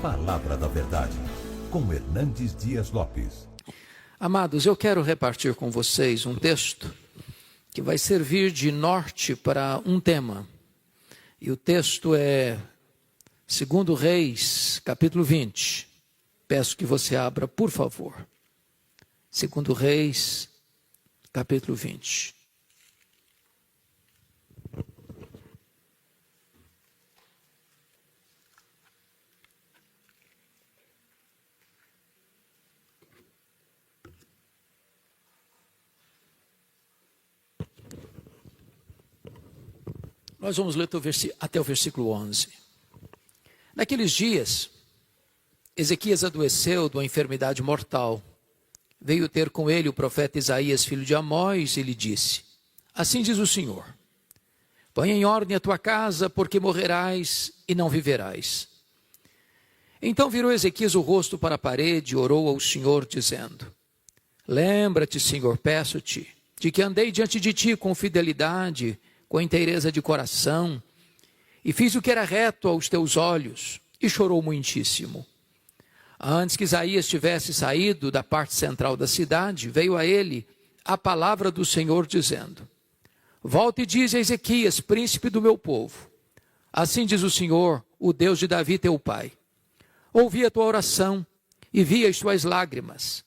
Palavra da Verdade, com Hernandes Dias Lopes. Amados, eu quero repartir com vocês um texto que vai servir de norte para um tema. E o texto é 2 Reis, capítulo 20. Peço que você abra, por favor. 2 Reis, capítulo 20. Nós vamos ler até o versículo 11. Naqueles dias, Ezequias adoeceu de uma enfermidade mortal. Veio ter com ele o profeta Isaías, filho de Amós, e lhe disse: Assim diz o Senhor, põe em ordem a tua casa, porque morrerás e não viverás. Então virou Ezequias o rosto para a parede e orou ao Senhor, dizendo: Lembra-te, Senhor, peço-te, de que andei diante de ti com fidelidade, com inteireza de coração, e fiz o que era reto aos teus olhos, e chorou muitíssimo. Antes que Isaías tivesse saído da parte central da cidade, veio a ele a palavra do Senhor, dizendo: Volta e dize a Ezequias, príncipe do meu povo: Assim diz o Senhor, o Deus de Davi teu pai: Ouvi a tua oração e vi as tuas lágrimas.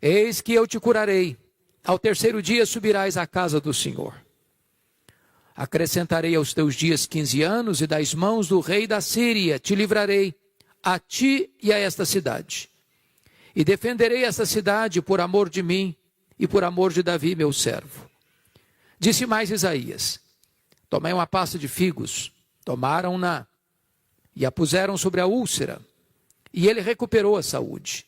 Eis que eu te curarei. Ao terceiro dia subirás à casa do Senhor. Acrescentarei aos teus dias 15 anos, e das mãos do rei da Síria te livrarei, a ti e a esta cidade. E defenderei esta cidade por amor de mim e por amor de Davi, meu servo. Disse mais Isaías: Tomai uma pasta de figos, tomaram-na e a puseram sobre a úlcera, e ele recuperou a saúde.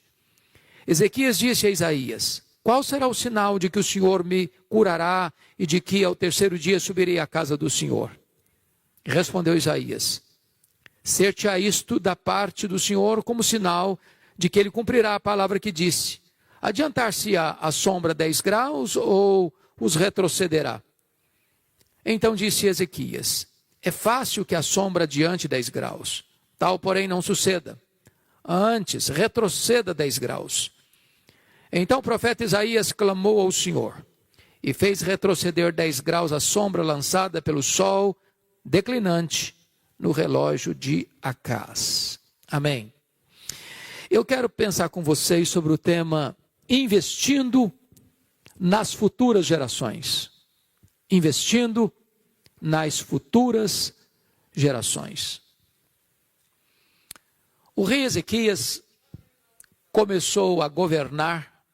Ezequias disse a Isaías: Qual será o sinal de que o Senhor me curará e de que ao terceiro dia subirei à casa do Senhor? Respondeu Isaías: Ser-te-á isto da parte do Senhor como sinal de que ele cumprirá a palavra que disse. Adiantar-se-á a sombra 10 graus ou os retrocederá? Então disse Ezequias: É fácil que a sombra adiante 10 graus. Tal, porém, não suceda. Antes, retroceda 10 graus. Então o profeta Isaías clamou ao Senhor e fez retroceder 10 graus a sombra lançada pelo sol declinante no relógio de Acaz. Amém. Eu quero pensar com vocês sobre o tema investindo nas futuras gerações. Investindo nas futuras gerações. O rei Ezequias começou a governar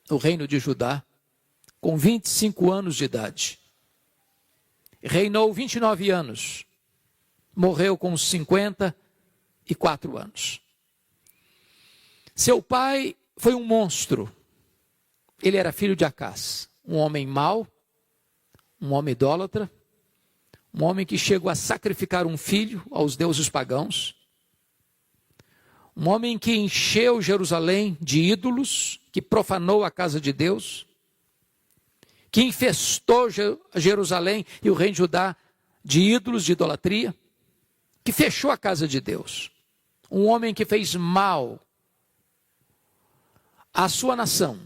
o reino de Judá com 25 anos de idade. Reinou 29 anos. Morreu com 54 anos. Seu pai foi um monstro. Ele era filho de Acaz, um homem mau, um homem idólatra, um homem que chegou a sacrificar um filho aos deuses pagãos, um homem que encheu Jerusalém de ídolos, que profanou a casa de Deus, que infestou Jerusalém e o reino de Judá de ídolos, de idolatria, que fechou a casa de Deus. Um homem que fez mal à sua nação,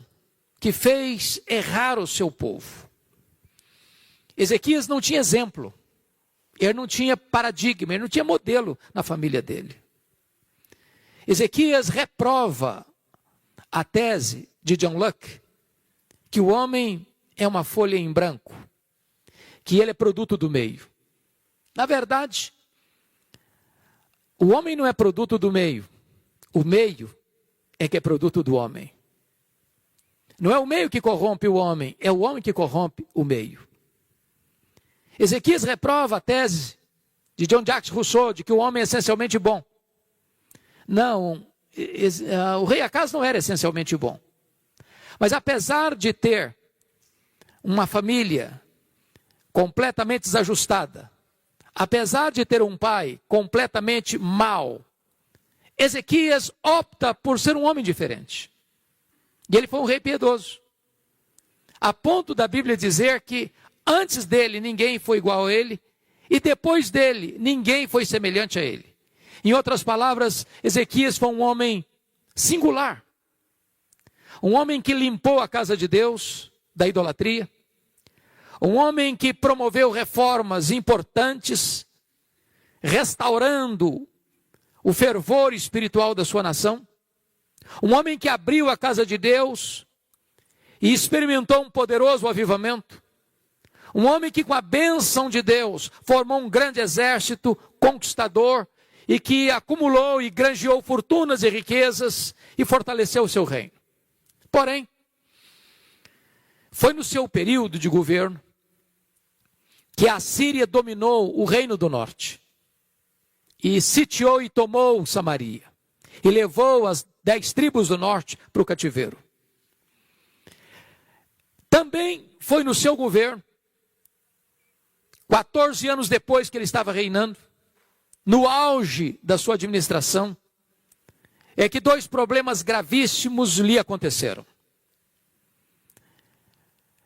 que fez errar o seu povo. Ezequias não tinha exemplo, ele não tinha paradigma, ele não tinha modelo na família dele. Ezequias reprova a tese de John Locke, que o homem é uma folha em branco, que ele é produto do meio. Na verdade, o homem não é produto do meio, o meio é que é produto do homem. Não é o meio que corrompe o homem, é o homem que corrompe o meio. Ezequias reprova a tese de John Jacques Rousseau, de que o homem é essencialmente bom. Não, o rei Acaz não era essencialmente bom. Mas apesar de ter uma família completamente desajustada, apesar de ter um pai completamente mau, Ezequias opta por ser um homem diferente. E ele foi um rei piedoso. A ponto da Bíblia dizer que antes dele ninguém foi igual a ele, e depois dele ninguém foi semelhante a ele. Em outras palavras, Ezequias foi um homem singular. Um homem que limpou a casa de Deus da idolatria. Um homem que promoveu reformas importantes, restaurando o fervor espiritual da sua nação. Um homem que abriu a casa de Deus e experimentou um poderoso avivamento. Um homem que, com a bênção de Deus, formou um grande exército conquistador e que acumulou e granjeou fortunas e riquezas e fortaleceu o seu reino. Porém, foi no seu período de governo que a Síria dominou o reino do norte e sitiou e tomou Samaria e levou as 10 tribos do norte para o cativeiro. Também foi no seu governo, 14 anos depois que ele estava reinando, no auge da sua administração, é que 2 problemas gravíssimos lhe aconteceram.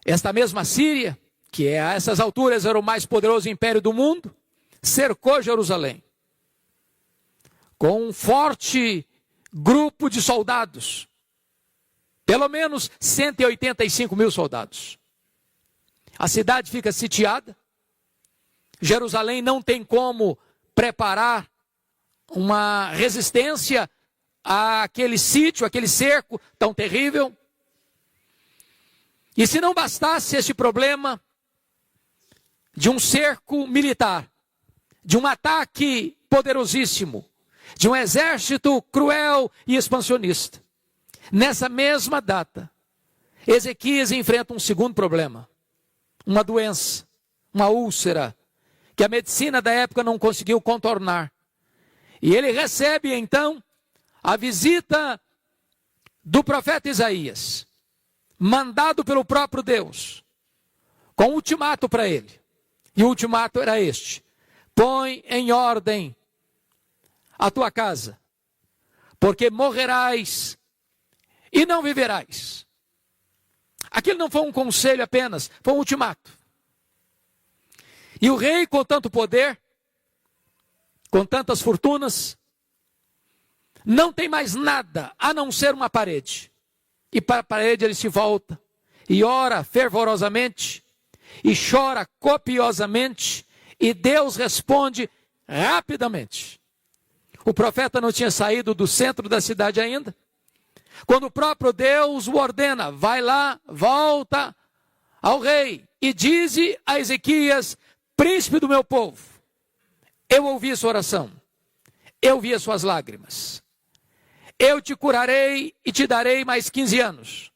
Esta mesma Síria, que a essas alturas era o mais poderoso império do mundo, cercou Jerusalém com um forte grupo de soldados, pelo menos 185 mil soldados. A cidade fica sitiada, Jerusalém não tem como preparar uma resistência àquele sítio, àquele cerco tão terrível. E se não bastasse este problema de um cerco militar, de um ataque poderosíssimo, de um exército cruel e expansionista, nessa mesma data, Ezequias enfrenta um segundo problema, uma doença, uma úlcera, que a medicina da época não conseguiu contornar. E ele recebe então a visita do profeta Isaías, mandado pelo próprio Deus, com um ultimato para ele. E o ultimato era este: põe em ordem a tua casa, porque morrerás e não viverás. Aquilo não foi um conselho apenas, foi um ultimato. E o rei, com tanto poder, com tantas fortunas, não tem mais nada a não ser uma parede. E para a parede ele se volta e ora fervorosamente e chora copiosamente, e Deus responde rapidamente. O profeta não tinha saído do centro da cidade ainda, quando o próprio Deus o ordena: vai lá, volta ao rei e dize a Ezequias, príncipe do meu povo, eu ouvi a sua oração, eu vi as suas lágrimas, eu te curarei e te darei mais 15 anos,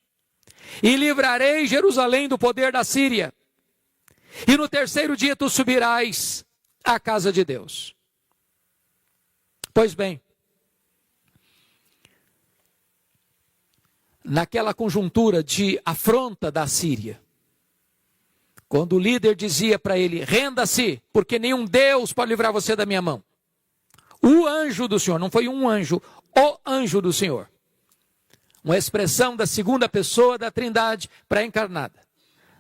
e livrarei Jerusalém do poder da Síria, e no 3º dia tu subirás à casa de Deus. Pois bem, naquela conjuntura de afronta da Síria, quando o líder dizia para ele: renda-se, porque nenhum Deus pode livrar você da minha mão. O anjo do Senhor, não foi um anjo, o anjo do Senhor. Uma expressão da segunda pessoa da Trindade pré-encarnada.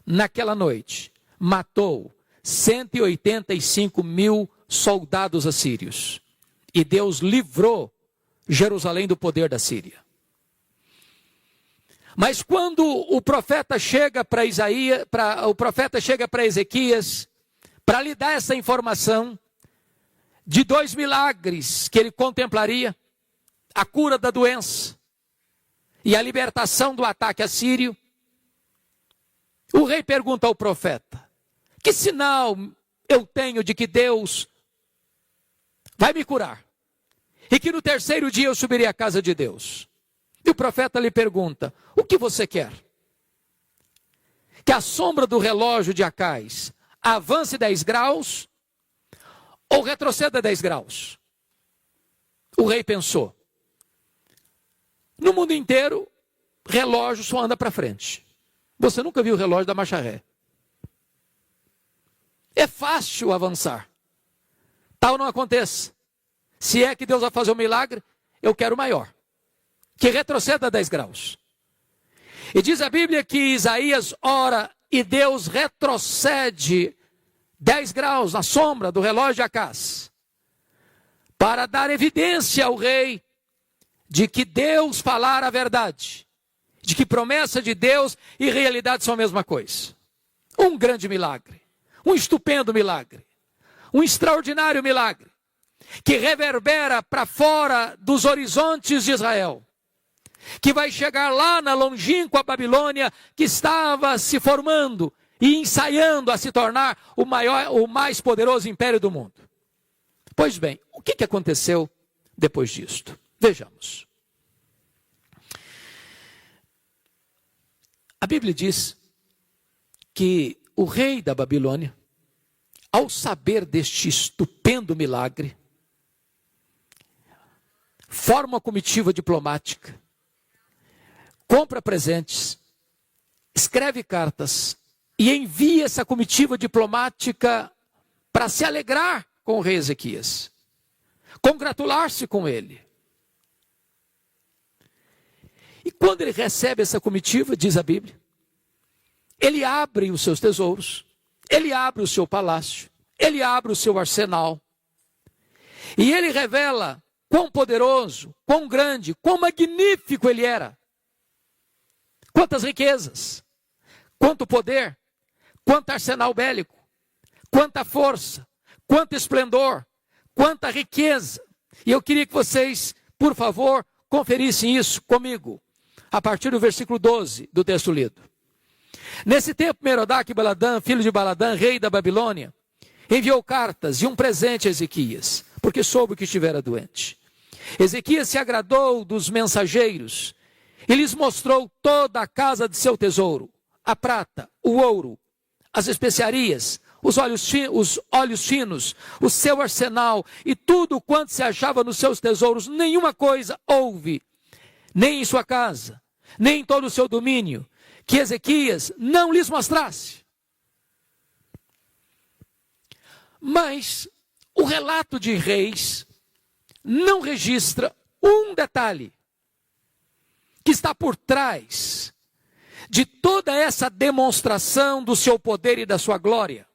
Naquela noite, matou 185 mil soldados assírios. E Deus livrou Jerusalém do poder da Síria. Mas quando o profeta chega para Ezequias, para lhe dar essa informação de 2 milagres que ele contemplaria: a cura da doença e a libertação do ataque assírio, o rei pergunta ao profeta: que sinal eu tenho de que Deus vai me curar? E que no 3º dia eu subirei à casa de Deus? E o profeta lhe pergunta: o que você quer? Que a sombra do relógio de Acais avance 10 graus ou retroceda 10 graus? O rei pensou: no mundo inteiro, relógio só anda para frente. Você nunca viu o relógio da marcha ré. É fácil avançar. Tal não aconteça. Se é que Deus vai fazer um milagre, eu quero maior. Que retroceda 10 graus. E diz a Bíblia que Isaías ora e Deus retrocede 10 graus na sombra do relógio de Acás, para dar evidência ao rei de que Deus falara a verdade, de que promessa de Deus e realidade são a mesma coisa. Um grande milagre, um estupendo milagre, um extraordinário milagre, que reverbera para fora dos horizontes de Israel, que vai chegar lá na longínqua Babilônia, que estava se formando e ensaiando a se tornar o mais poderoso império do mundo. Pois bem, o que aconteceu depois disto? Vejamos. A Bíblia diz que o rei da Babilônia, ao saber deste estupendo milagre, forma uma comitiva diplomática, compra presentes, escreve cartas e envia essa comitiva diplomática para se alegrar com o rei Ezequias, congratular-se com ele. E quando ele recebe essa comitiva, diz a Bíblia, ele abre os seus tesouros, ele abre o seu palácio, ele abre o seu arsenal, e ele revela quão poderoso, quão grande, quão magnífico ele era. Quantas riquezas, quanto poder, quanto arsenal bélico, quanta força, quanto esplendor, quanta riqueza. E eu queria que vocês, por favor, conferissem isso comigo, a partir do versículo 12 do texto lido. Nesse tempo, Merodach Baladã, filho de Baladã, rei da Babilônia, enviou cartas e um presente a Ezequias, porque soube que estivera doente. Ezequias se agradou dos mensageiros e lhes mostrou toda a casa de seu tesouro, a prata, o ouro, as especiarias, os óleos finos, o seu arsenal e tudo quanto se achava nos seus tesouros. Nenhuma coisa houve, nem em sua casa, nem em todo o seu domínio, que Ezequias não lhes mostrasse. Mas o relato de Reis não registra um detalhe que está por trás de toda essa demonstração do seu poder e da sua glória.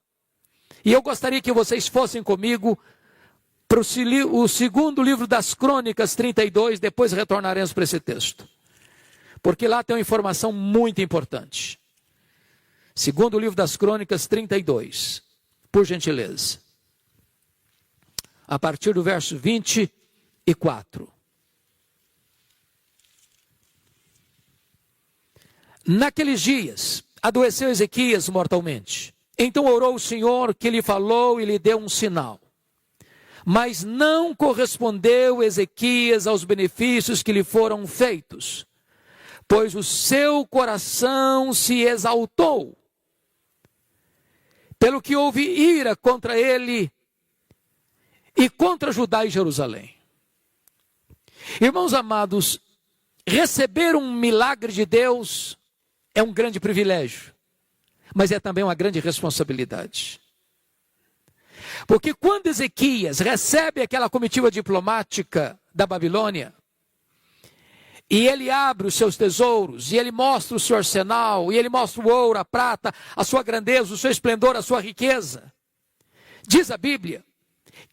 E eu gostaria que vocês fossem comigo para o segundo livro das Crônicas 32, depois retornaremos para esse texto. Porque lá tem uma informação muito importante. Segundo livro das Crônicas 32, por gentileza. A partir do verso 24. Naqueles dias, adoeceu Ezequias mortalmente. Então orou o Senhor, que lhe falou e lhe deu um sinal. Mas não correspondeu Ezequias aos benefícios que lhe foram feitos, pois o seu coração se exaltou, pelo que houve ira contra ele e contra Judá e Jerusalém. Irmãos amados, receber um milagre de Deus é um grande privilégio, mas é também uma grande responsabilidade. Porque quando Ezequias recebe aquela comitiva diplomática da Babilônia, e ele abre os seus tesouros, e ele mostra o seu arsenal, e ele mostra o ouro, a prata, a sua grandeza, o seu esplendor, a sua riqueza, diz a Bíblia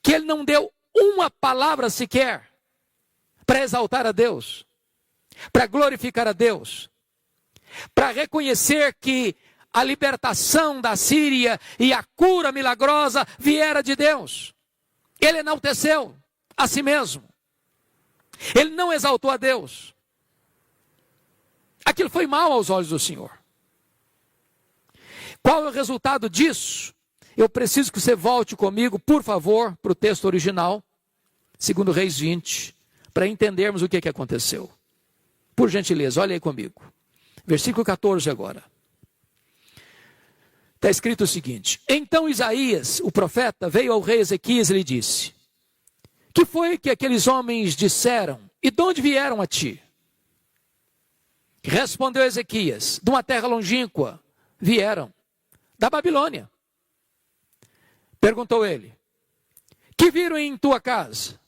que ele não deu uma palavra sequer para exaltar a Deus, para glorificar a Deus, para reconhecer que a libertação da Síria e a cura milagrosa viera de Deus. Ele enalteceu a si mesmo. Ele não exaltou a Deus. Aquilo foi mal aos olhos do Senhor. Qual é o resultado disso? Eu preciso que você volte comigo, por favor, para o texto original, 2 Reis 20, para entendermos o que aconteceu. Por gentileza, olha aí comigo. Versículo 14 agora. Está escrito o seguinte: então Isaías, o profeta, veio ao rei Ezequias e lhe disse: que foi que aqueles homens disseram e de onde vieram a ti? Respondeu Ezequias: de uma terra longínqua vieram, da Babilônia. Perguntou ele: que viram em tua casa?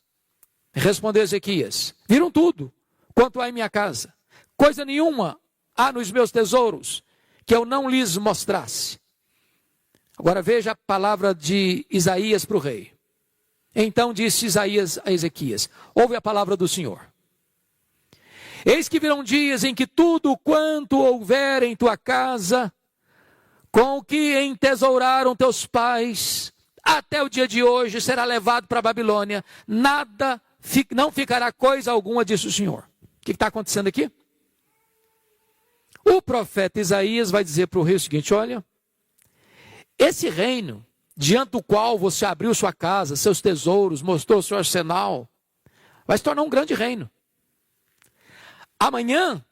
Respondeu Ezequias: viram tudo quanto há em minha casa. Coisa nenhuma há nos meus tesouros que eu não lhes mostrasse. Agora veja a palavra de Isaías para o rei. Então disse Isaías a Ezequias: ouve a palavra do Senhor. Eis que virão dias em que tudo quanto houver em tua casa, com o que entesouraram teus pais, até o dia de hoje será levado para a Babilônia, não ficará coisa alguma, disse o Senhor. O que está acontecendo aqui? O profeta Isaías vai dizer para o rei o seguinte: olha, esse reino, diante do qual você abriu sua casa, seus tesouros, mostrou seu arsenal, vai se tornar um grande reino. Amanhã,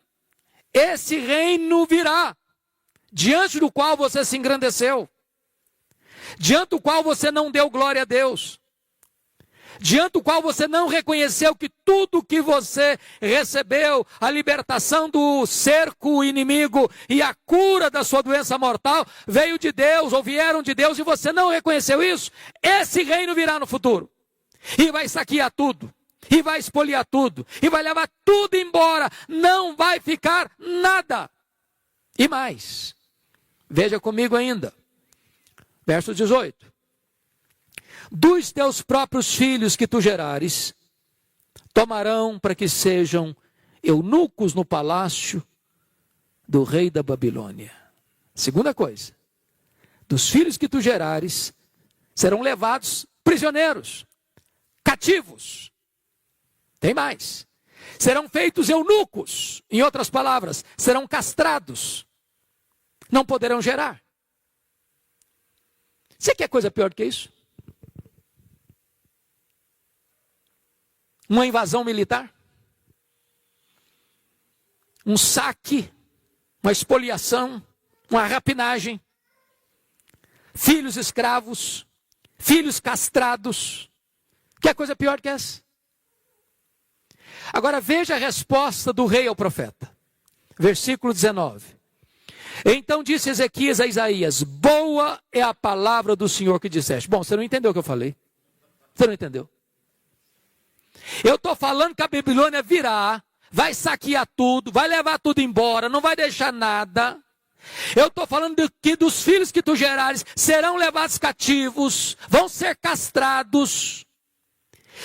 esse reino virá, diante do qual você se engrandeceu, diante do qual você não deu glória a Deus, diante do qual você não reconheceu que tudo que você recebeu, a libertação do cerco inimigo e a cura da sua doença mortal, veio de Deus ou vieram de Deus, e você não reconheceu isso, esse reino virá no futuro, e vai saquear tudo, e vai espoliar tudo, e vai levar tudo embora, não vai ficar nada. E mais, veja comigo ainda, verso 18. Dos teus próprios filhos que tu gerares, tomarão para que sejam eunucos no palácio do rei da Babilônia. Segunda coisa, dos filhos que tu gerares, serão levados prisioneiros, cativos. Tem mais, serão feitos eunucos, em outras palavras, serão castrados, não poderão gerar. Você quer coisa pior do que isso? Uma invasão militar? Um saque? Uma espoliação? Uma rapinagem? Filhos escravos? Filhos castrados? Quer coisa pior do que essa? Agora veja a resposta do rei ao profeta. Versículo 19. Então disse Ezequias a Isaías: boa é a palavra do Senhor que disseste. Bom, você não entendeu o que eu falei. Você não entendeu. Eu estou falando que a Babilônia virá, vai saquear tudo, vai levar tudo embora, não vai deixar nada. Eu estou falando que dos filhos que tu gerares serão levados cativos, vão ser castrados.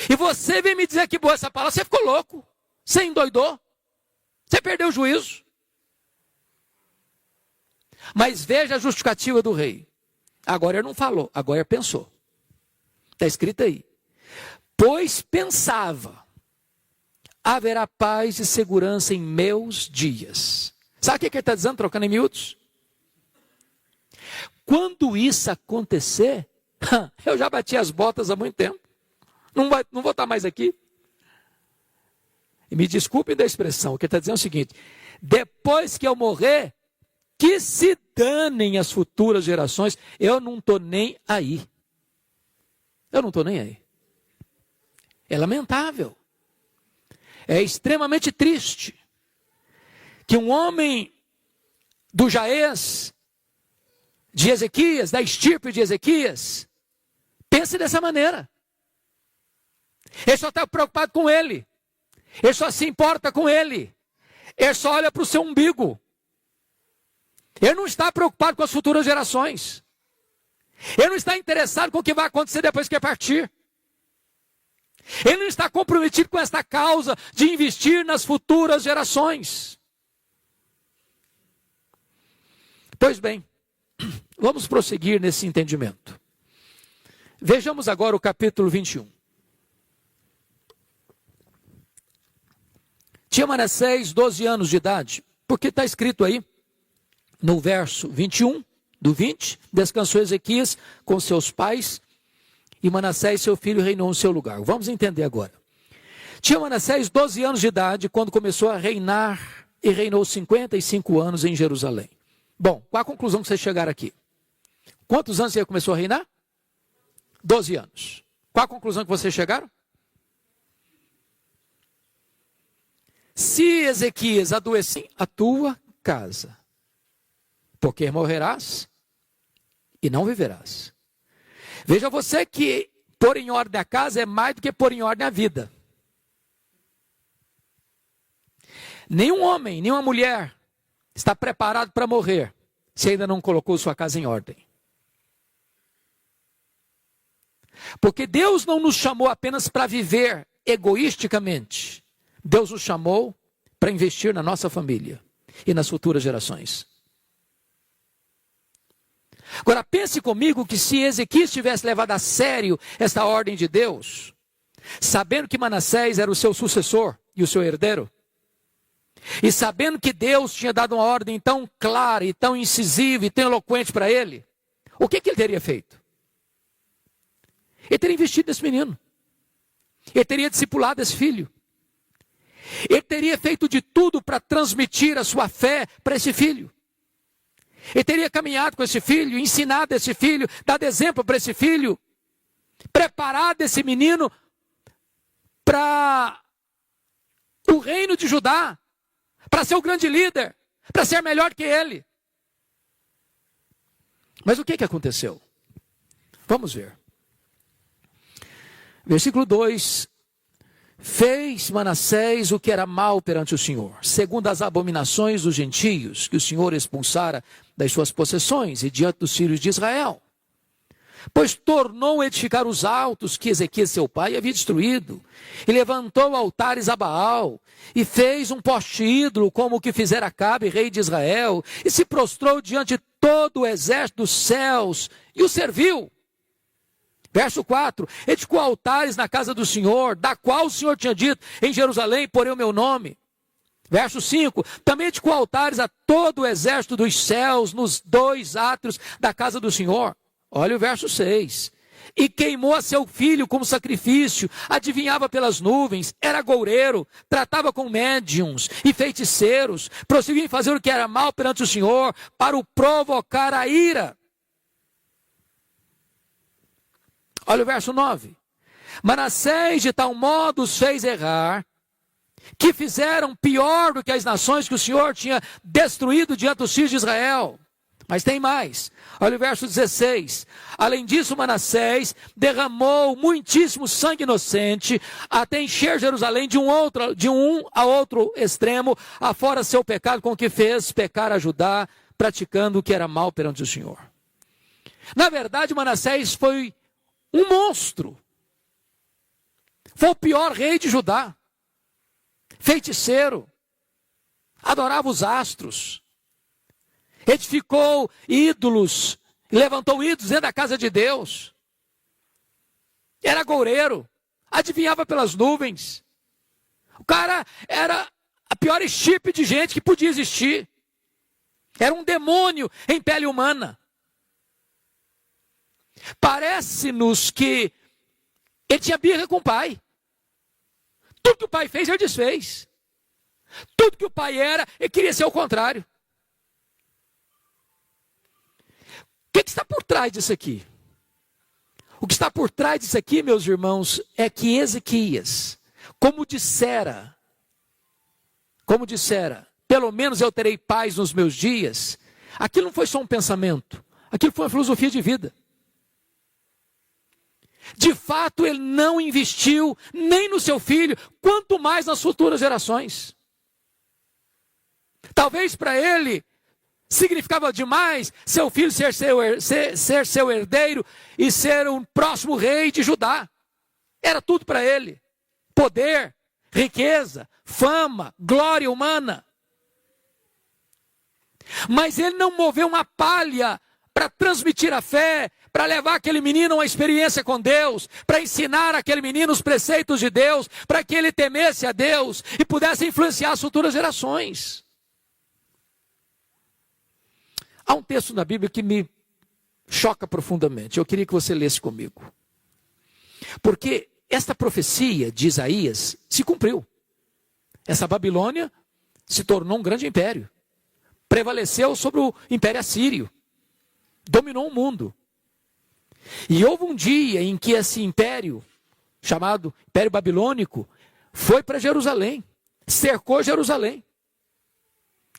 E você vem me dizer que boa essa palavra, você ficou louco, você endoidou, você perdeu o juízo. Mas veja a justificativa do rei. Agora ele não falou, agora ele pensou. Está escrito aí. Pois pensava, haverá paz e segurança em meus dias. Sabe o que ele está dizendo, trocando em miúdos? Quando isso acontecer, eu já bati as botas há muito tempo. Não vou estar mais aqui. E me desculpem da expressão, o que ele está dizendo é o seguinte: depois que eu morrer, que se danem as futuras gerações, eu não estou nem aí. Eu não estou nem aí. É lamentável, é extremamente triste que um homem do jaez de Ezequias, da estirpe de Ezequias, pense dessa maneira. Ele só está preocupado com ele, ele só se importa com ele, ele só olha para o seu umbigo, ele não está preocupado com as futuras gerações, ele não está interessado com o que vai acontecer depois que partir. Ele não está comprometido com esta causa de investir nas futuras gerações. Pois bem, vamos prosseguir nesse entendimento. Vejamos agora o capítulo 21. Tinha Manassés 12 anos de idade, porque está escrito aí, no verso 21, do 20, descansou Ezequias com seus pais, e Manassés, seu filho, reinou no seu lugar. Vamos entender agora. Tinha Manassés 12 anos de idade quando começou a reinar e reinou 55 anos em Jerusalém. Bom, qual a conclusão que vocês chegaram aqui? Quantos anos ele começou a reinar? 12 anos. Qual a conclusão que vocês chegaram? Se Ezequias adoecer a tua casa, porque morrerás e não viverás. Veja você que pôr em ordem a casa é mais do que pôr em ordem a vida. Nenhum homem, nenhuma mulher está preparado para morrer se ainda não colocou sua casa em ordem. Porque Deus não nos chamou apenas para viver egoisticamente. Deus nos chamou para investir na nossa família e nas futuras gerações. Agora pense comigo que se Ezequias tivesse levado a sério esta ordem de Deus, sabendo que Manassés era o seu sucessor e o seu herdeiro, e sabendo que Deus tinha dado uma ordem tão clara e tão incisiva e tão eloquente para ele, o que ele teria feito? Ele teria investido nesse menino. Ele teria discipulado esse filho. Ele teria feito de tudo para transmitir a sua fé para esse filho. Ele teria caminhado com esse filho, ensinado esse filho, dado exemplo para esse filho, preparado esse menino para o reino de Judá, para ser o grande líder, para ser melhor que ele. Mas o que aconteceu? Vamos ver. Versículo 2. Fez Manassés o que era mal perante o Senhor, segundo as abominações dos gentios, que o Senhor expulsara das suas possessões e diante dos filhos de Israel. Pois tornou a edificar os altos que Ezequias seu pai havia destruído, e levantou altares a Baal, e fez um poste ídolo, como o que fizera Acabe, rei de Israel, e se prostrou diante de todo o exército dos céus, e o serviu. Verso 4, edificou altares na casa do Senhor, da qual o Senhor tinha dito, em Jerusalém porei o meu nome. Verso 5, também edificou altares a todo o exército dos céus, nos 2 átrios da casa do Senhor. Olha o verso 6. E queimou a seu filho como sacrifício, adivinhava pelas nuvens, era agoureiro, tratava com médiuns e feiticeiros, prosseguiu em fazer o que era mal perante o Senhor, para o provocar a ira. Olha o verso 9. Manassés de tal modo os fez errar, que fizeram pior do que as nações que o Senhor tinha destruído diante dos filhos de Israel. Mas tem mais. Olha o verso 16. Além disso, Manassés derramou muitíssimo sangue inocente, até encher Jerusalém de um a outro extremo, afora seu pecado, com o que fez pecar a Judá, praticando o que era mal perante o Senhor. Na verdade, Manassés foi um monstro. Foi o pior rei de Judá. Feiticeiro. Adorava os astros. Edificou ídolos. Levantou ídolos dentro da casa de Deus. Era agoureiro. Adivinhava pelas nuvens. O cara era a pior estirpe de gente que podia existir. Era um demônio em pele humana. Parece-nos que ele tinha birra com o pai. Tudo que o pai fez, ele desfez. Tudo que o pai era, ele queria ser o contrário. O que está por trás disso aqui? O que está por trás disso aqui, meus irmãos, é que Ezequias, como dissera, pelo menos eu terei paz nos meus dias, aquilo não foi só um pensamento, aquilo foi uma filosofia de vida. De fato, ele não investiu nem no seu filho, quanto mais nas futuras gerações. Talvez para ele significava demais seu filho ser seu herdeiro e ser um próximo rei de Judá. Era tudo para ele. Poder, riqueza, fama, glória humana. Mas ele não moveu uma palha para transmitir a fé, para levar aquele menino a uma experiência com Deus, para ensinar aquele menino os preceitos de Deus, para que ele temesse a Deus e pudesse influenciar as futuras gerações. Há um texto na Bíblia que me choca profundamente. Eu queria que você lesse comigo. Porque esta profecia de Isaías se cumpriu. Essa Babilônia se tornou um grande império. Prevaleceu sobre o Império Assírio. Dominou o mundo. E houve um dia em que esse império, chamado Império Babilônico, foi para Jerusalém. Cercou Jerusalém.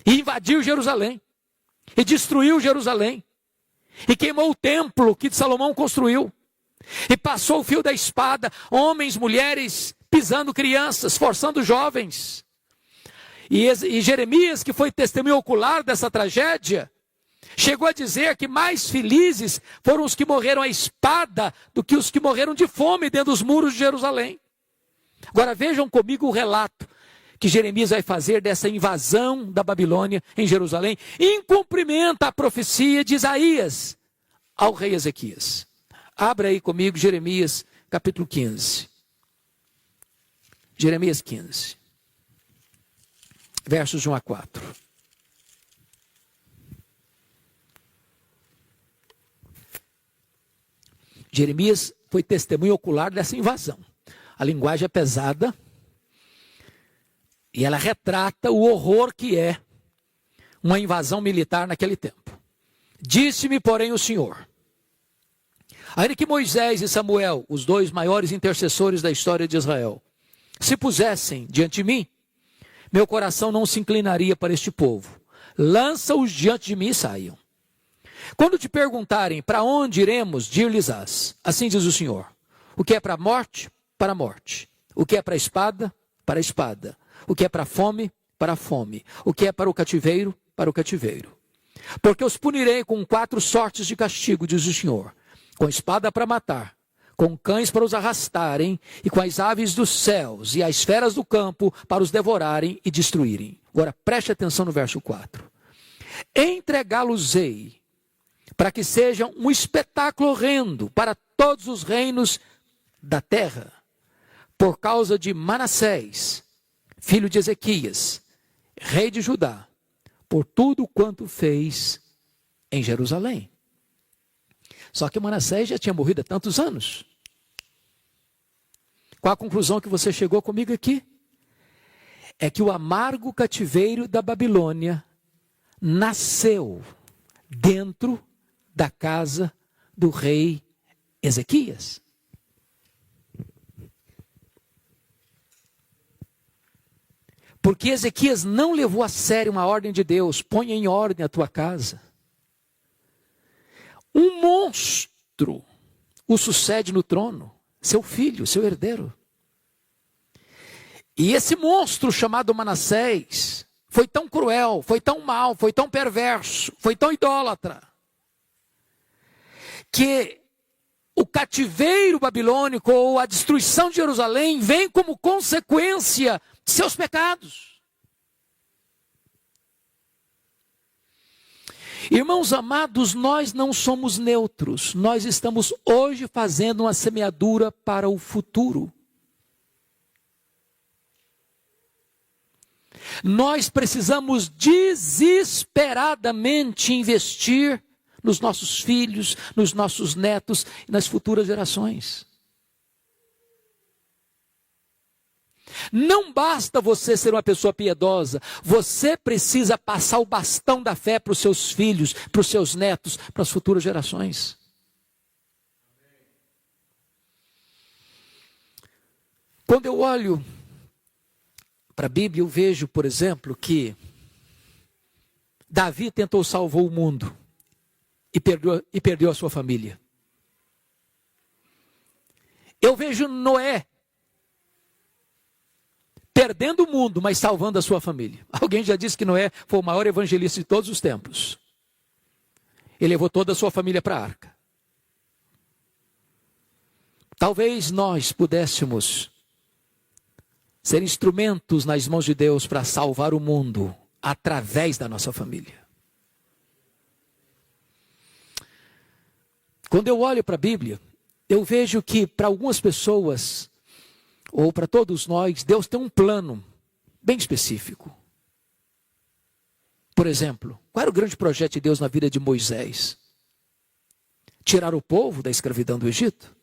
E invadiu Jerusalém. E destruiu Jerusalém. E queimou o templo que Salomão construiu. E passou o fio da espada, homens, mulheres, pisando crianças, forçando jovens. E Jeremias, que foi testemunho ocular dessa tragédia, Chegou a dizer que mais felizes foram os que morreram à espada do que os que morreram de fome dentro dos muros de Jerusalém. Agora vejam comigo o relato que Jeremias vai fazer dessa invasão da Babilônia em Jerusalém, em cumprimento à profecia de Isaías ao rei Ezequias. Abra aí comigo Jeremias capítulo 15. Jeremias 15, versos de 1 a 4. Jeremias foi testemunho ocular dessa invasão. A linguagem é pesada e ela retrata o horror que é uma invasão militar naquele tempo. Disse-me, porém, o Senhor, ainda que Moisés e Samuel, os dois maiores intercessores da história de Israel, se pusessem diante de mim, meu coração não se inclinaria para este povo. Lança-os diante de mim e saiam. Quando te perguntarem para onde iremos, dir-lhes-ás, assim diz o Senhor, o que é para a morte, para a morte. O que é para a espada, para a espada. O que é para a fome, para a fome. O que é para o cativeiro, para o cativeiro. Porque os punirei com 4 sortes de castigo, diz o Senhor. Com espada para matar, com cães para os arrastarem, e com as aves dos céus e as feras do campo para os devorarem e destruírem. Agora preste atenção no verso 4. Entregá-los-ei, para que sejam um espetáculo horrendo para todos os reinos da terra, por causa de Manassés, filho de Ezequias, rei de Judá, por tudo quanto fez em Jerusalém. Só que Manassés já tinha morrido há tantos anos. Qual a conclusão que você chegou comigo aqui? É que o amargo cativeiro da Babilônia nasceu dentro da casa do rei Ezequias. Porque Ezequias não levou a sério uma ordem de Deus, ponha em ordem a tua casa. Um monstro o sucede no trono, seu filho, seu herdeiro. E esse monstro chamado Manassés foi tão cruel, foi tão mau, foi tão perverso, foi tão idólatra, que o cativeiro babilônico ou a destruição de Jerusalém vem como consequência de seus pecados. Irmãos amados, nós não somos neutros, nós estamos hoje fazendo uma semeadura para o futuro. Nós precisamos desesperadamente investir nos nossos filhos, nos nossos netos e nas futuras gerações. Não basta você ser uma pessoa piedosa, você precisa passar o bastão da fé para os seus filhos, para os seus netos, para as futuras gerações. Quando eu olho para a Bíblia, eu vejo, por exemplo, que Davi tentou salvar o mundo e perdeu a sua família. Eu vejo Noé perdendo o mundo, mas salvando a sua família. Alguém já disse que Noé foi o maior evangelista de todos os tempos. Ele levou toda a sua família para a arca. Talvez nós pudéssemos ser instrumentos nas mãos de Deus para salvar o mundo através da nossa família. Quando eu olho para a Bíblia, eu vejo que para algumas pessoas, ou para todos nós, Deus tem um plano bem específico. Por exemplo, qual era o grande projeto de Deus na vida de Moisés? Tirar o povo da escravidão do Egito.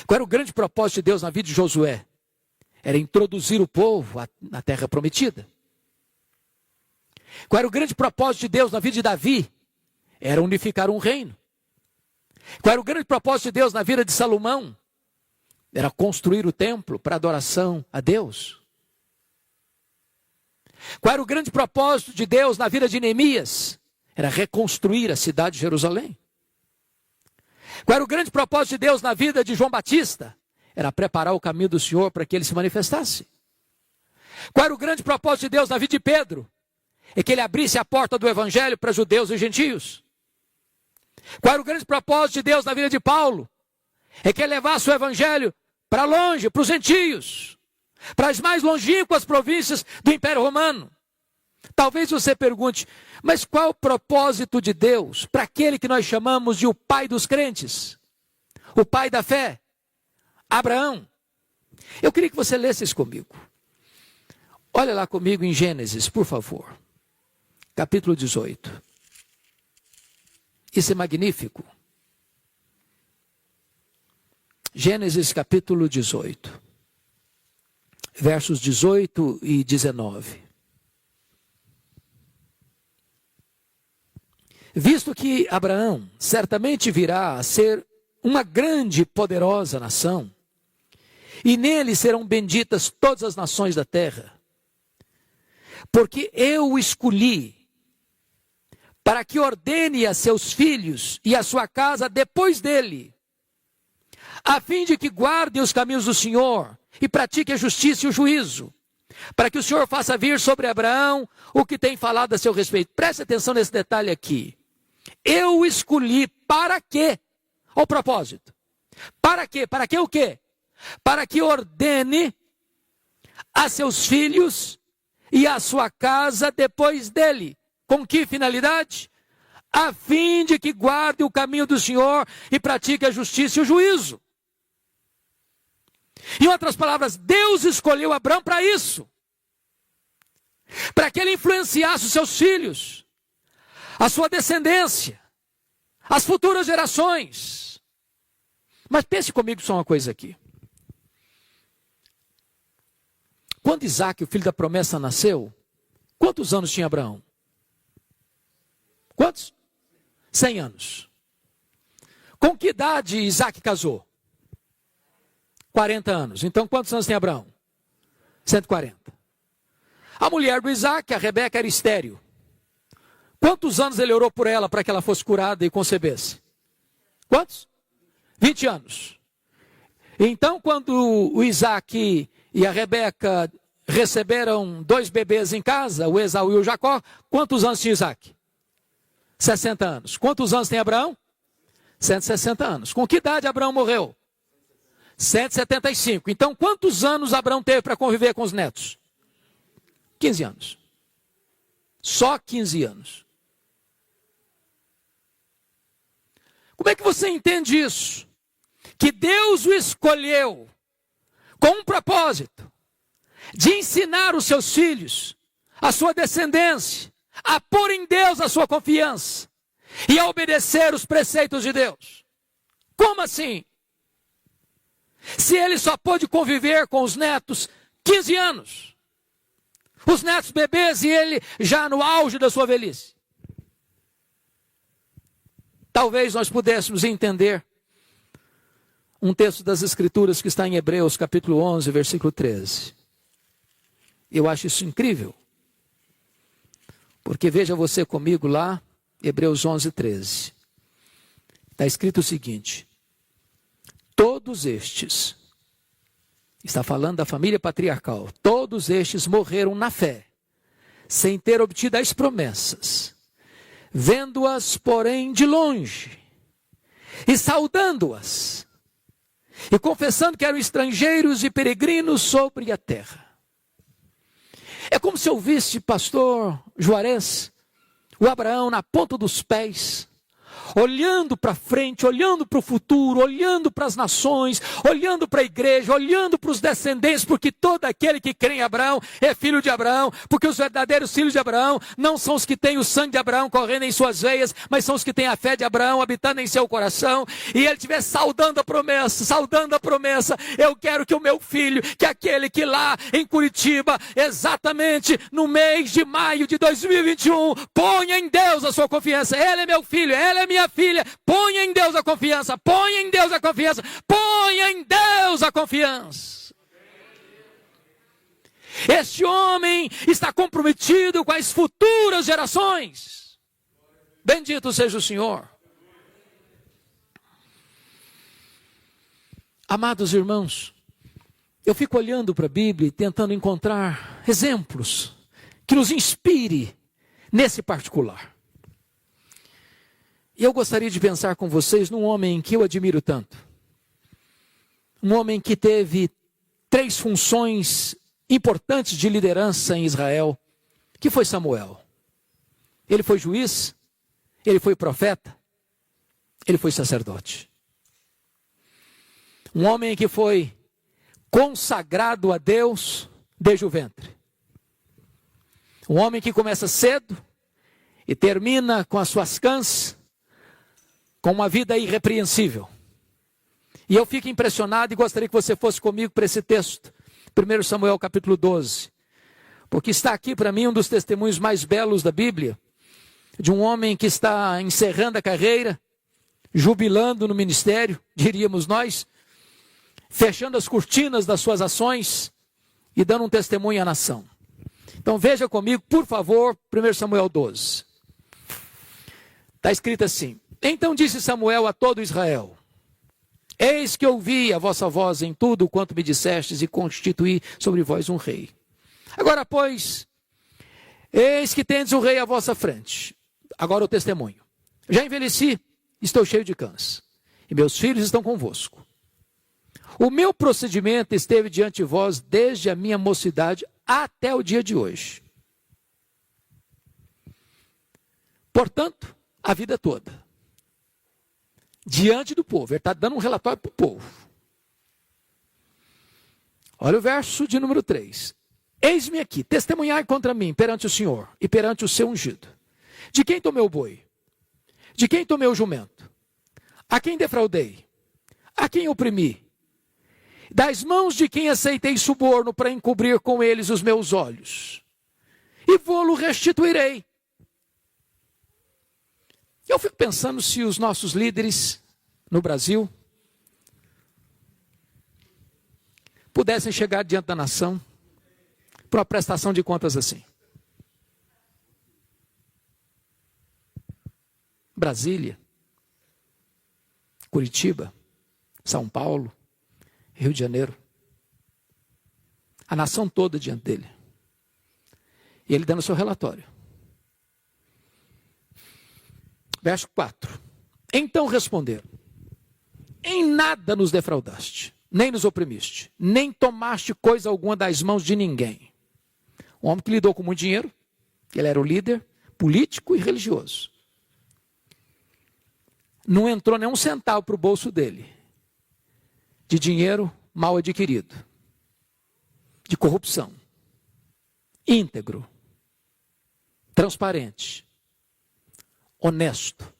Qual era o grande propósito de Deus na vida de Josué? Era introduzir o povo na terra prometida. Qual era o grande propósito de Deus na vida de Davi? Era unificar um reino. Qual era o grande propósito de Deus na vida de Salomão? Era construir o templo para adoração a Deus. Qual era o grande propósito de Deus na vida de Neemias? Era reconstruir a cidade de Jerusalém. Qual era o grande propósito de Deus na vida de João Batista? Era preparar o caminho do Senhor para que ele se manifestasse. Qual era o grande propósito de Deus na vida de Pedro? é que ele abrisse a porta do evangelho para judeus e gentios. Qual era o grande propósito de Deus na vida de Paulo? É que ele levasse o evangelho para longe, para os gentios, para as mais longínquas províncias do Império Romano. Talvez você pergunte, mas qual o propósito de Deus para aquele que nós chamamos de o pai dos crentes? O pai da fé? Abraão. Eu queria que você lesse isso comigo. Olha lá comigo em Gênesis, por favor. Capítulo 18. Isso é magnífico. Gênesis capítulo 18. Versos 18 e 19. Visto que Abraão certamente virá a ser uma grande e poderosa nação, e nele serão benditas todas as nações da terra, porque eu o escolhi para que ordene a seus filhos e a sua casa depois dele, a fim de que guardem os caminhos do Senhor e pratiquem a justiça e o juízo, para que o Senhor faça vir sobre Abraão o que tem falado a seu respeito. Preste atenção nesse detalhe aqui. Eu o escolhi para quê? Olha o propósito. Para quê? Para que o quê? Para que ordene a seus filhos e a sua casa depois dele. Com que finalidade? A fim de que guarde o caminho do Senhor e pratique a justiça e o juízo. Em outras palavras, Deus escolheu Abraão para isso. Para que ele influenciasse os seus filhos, a sua descendência, as futuras gerações. Mas pense comigo só uma coisa aqui. Quando Isaac, o filho da promessa, nasceu, quantos anos tinha Abraão? Quantos? 100 anos. Com que idade Isaac casou? 40 anos. Então quantos anos tem Abraão? 140. A mulher do Isaac, a Rebeca, era estéril. Quantos anos ele orou por ela para que ela fosse curada e concebesse? Quantos? 20 anos. Então quando o Isaac e a Rebeca receberam 2 bebês em casa, o Esaú e o Jacó, quantos anos tinha Isaac? 60 anos. Quantos anos tem Abraão? 160 anos. Com que idade Abraão morreu? 175. Então, quantos anos Abraão teve para conviver com os netos? 15 anos. Só 15 anos. Como é que você entende isso? Que Deus o escolheu com um propósito de ensinar os seus filhos, a sua descendência, a pôr em Deus a sua confiança e a obedecer os preceitos de Deus. Como assim? Se ele só pôde conviver com os netos 15 anos, os netos bebês e ele já no auge da sua velhice. Talvez nós pudéssemos entender um texto das Escrituras que está em Hebreus capítulo 11, versículo 13. Eu acho isso incrível. Porque veja você comigo lá, Hebreus 11, 13. Está escrito o seguinte: todos estes, está falando da família patriarcal, todos estes morreram na fé, sem ter obtido as promessas, vendo-as, porém, de longe, e saudando-as, e confessando que eram estrangeiros e peregrinos sobre a terra. É como se eu visse, pastor Juarez, o Abraão na ponta dos pés, olhando para frente, olhando para o futuro, olhando para as nações, olhando para a igreja, olhando para os descendentes, porque todo aquele que crê em Abraão é filho de Abraão, porque os verdadeiros filhos de Abraão não são os que têm o sangue de Abraão correndo em suas veias, mas são os que têm a fé de Abraão habitando em seu coração, e ele estiver saudando a promessa, eu quero que o meu filho, que aquele que lá em Curitiba, exatamente no mês de maio de 2021, ponha em Deus a sua confiança. Ele é meu filho, ela é minha filha, ponha em Deus a confiança, ponha em Deus a confiança, ponha em Deus a confiança. Este homem está comprometido com as futuras gerações. Bendito seja o Senhor. Amados irmãos, eu fico olhando para a Bíblia e tentando encontrar exemplos que nos inspire nesse particular. E eu gostaria de pensar com vocês num homem que eu admiro tanto. Um homem que teve 3 funções importantes de liderança em Israel, que foi Samuel. Ele foi juiz, ele foi profeta, ele foi sacerdote. Um homem que foi consagrado a Deus desde o ventre. Um homem que começa cedo e termina com as suas cãs, com uma vida irrepreensível. E eu fico impressionado e gostaria que você fosse comigo para esse texto, 1 Samuel capítulo 12, porque está aqui para mim um dos testemunhos mais belos da Bíblia, de um homem que está encerrando a carreira, jubilando no ministério, diríamos nós, fechando as cortinas das suas ações e dando um testemunho à nação. Então veja comigo, por favor, 1 Samuel 12. Está escrito assim: Então disse Samuel a todo Israel: Eis que ouvi a vossa voz em tudo quanto me dissestes e constituí sobre vós um rei. Agora, pois, eis que tendes um rei à vossa frente. Agora o testemunho. Já envelheci, estou cheio de cãs, e meus filhos estão convosco. O meu procedimento esteve diante de vós desde a minha mocidade até o dia de hoje. Portanto, a vida toda, diante do povo, ele está dando um relatório para o povo. Olha o verso de número 3. Eis-me aqui, testemunhai contra mim perante o Senhor e perante o seu ungido. De quem tomei o boi? De quem tomei o jumento? A quem defraudei? A quem oprimi? Das mãos de quem aceitei suborno para encobrir com eles os meus olhos? E vou-lo restituirei. Eu fico pensando se os nossos líderes no Brasil pudessem chegar diante da nação para uma prestação de contas assim. Brasília, Curitiba, São Paulo, Rio de Janeiro. A nação toda diante dele. E ele dando o seu relatório. Verso 4. Então responderam: Em nada nos defraudaste, nem nos oprimiste, nem tomaste coisa alguma das mãos de ninguém. Um homem que lidou com muito dinheiro, ele era o líder político e religioso. Não entrou nem um centavo para o bolso dele, de dinheiro mal adquirido, de corrupção, íntegro, transparente, honesto,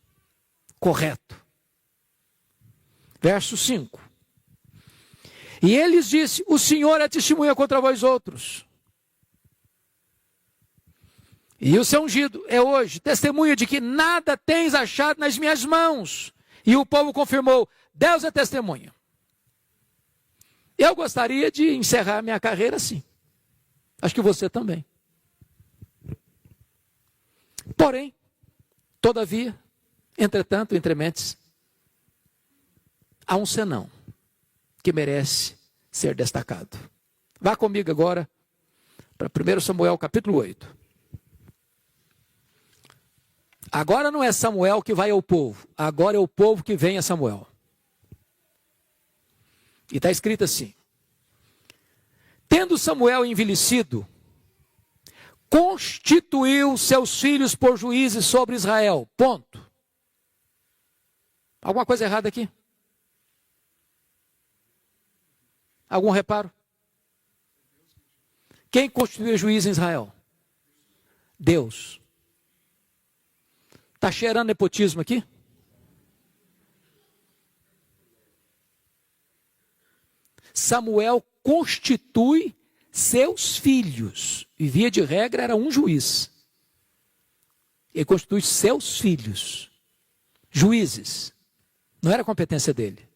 correto. Verso 5. E ele lhes disse: O Senhor é testemunha contra vós outros. E o seu ungido é hoje testemunha de que nada tens achado nas minhas mãos. E o povo confirmou: Deus é testemunha. Eu gostaria de encerrar minha carreira assim. Acho que você também. Porém, todavia, entretanto, entrementes, há um senão que merece ser destacado. Vá comigo agora para 1 Samuel capítulo 8. Agora não é Samuel que vai ao povo, agora é o povo que vem a Samuel. E está escrito assim: Tendo Samuel envelhecido, constituiu seus filhos por juízes sobre Israel. Ponto. Alguma coisa errada aqui? Algum reparo? Quem constituiu juiz em Israel? Deus. Está cheirando nepotismo aqui? Samuel constitui seus filhos. E via de regra era um juiz. Ele constitui seus filhos. Juízes. Não era competência dele.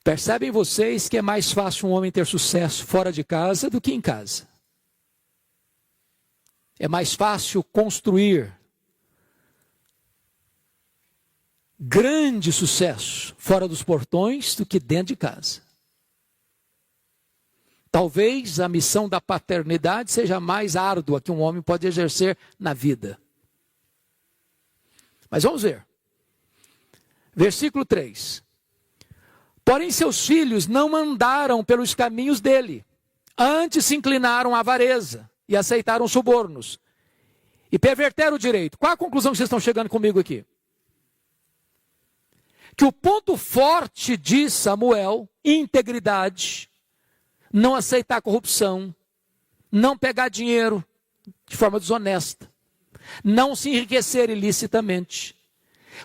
Percebem vocês que é mais fácil um homem ter sucesso fora de casa do que em casa. É mais fácil construir grande sucesso fora dos portões do que dentro de casa. Talvez a missão da paternidade seja mais árdua que um homem pode exercer na vida. Mas vamos ver. Versículo 3. Porém seus filhos não andaram pelos caminhos dele. Antes se inclinaram à avareza e aceitaram subornos. E perverteram o direito. Qual a conclusão que vocês estão chegando comigo aqui? Que o ponto forte de Samuel, integridade, não aceitar corrupção, não pegar dinheiro de forma desonesta, não se enriquecer ilicitamente,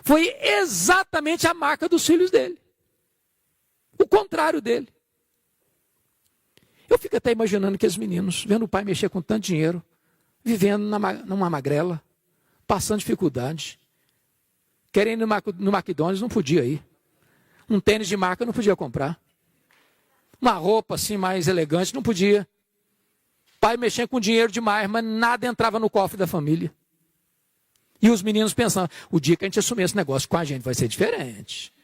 foi exatamente a marca dos filhos dele. O contrário dele. Eu fico até imaginando aqueles meninos, vendo o pai mexer com tanto dinheiro, vivendo numa magrela, passando dificuldade, querendo ir no McDonald's, não podia ir. Um tênis de marca não podia comprar. Uma roupa assim mais elegante não podia. Pai mexendo com dinheiro demais, mas nada entrava no cofre da família. E os meninos pensando, o dia que a gente assumir esse negócio com a gente vai ser diferente.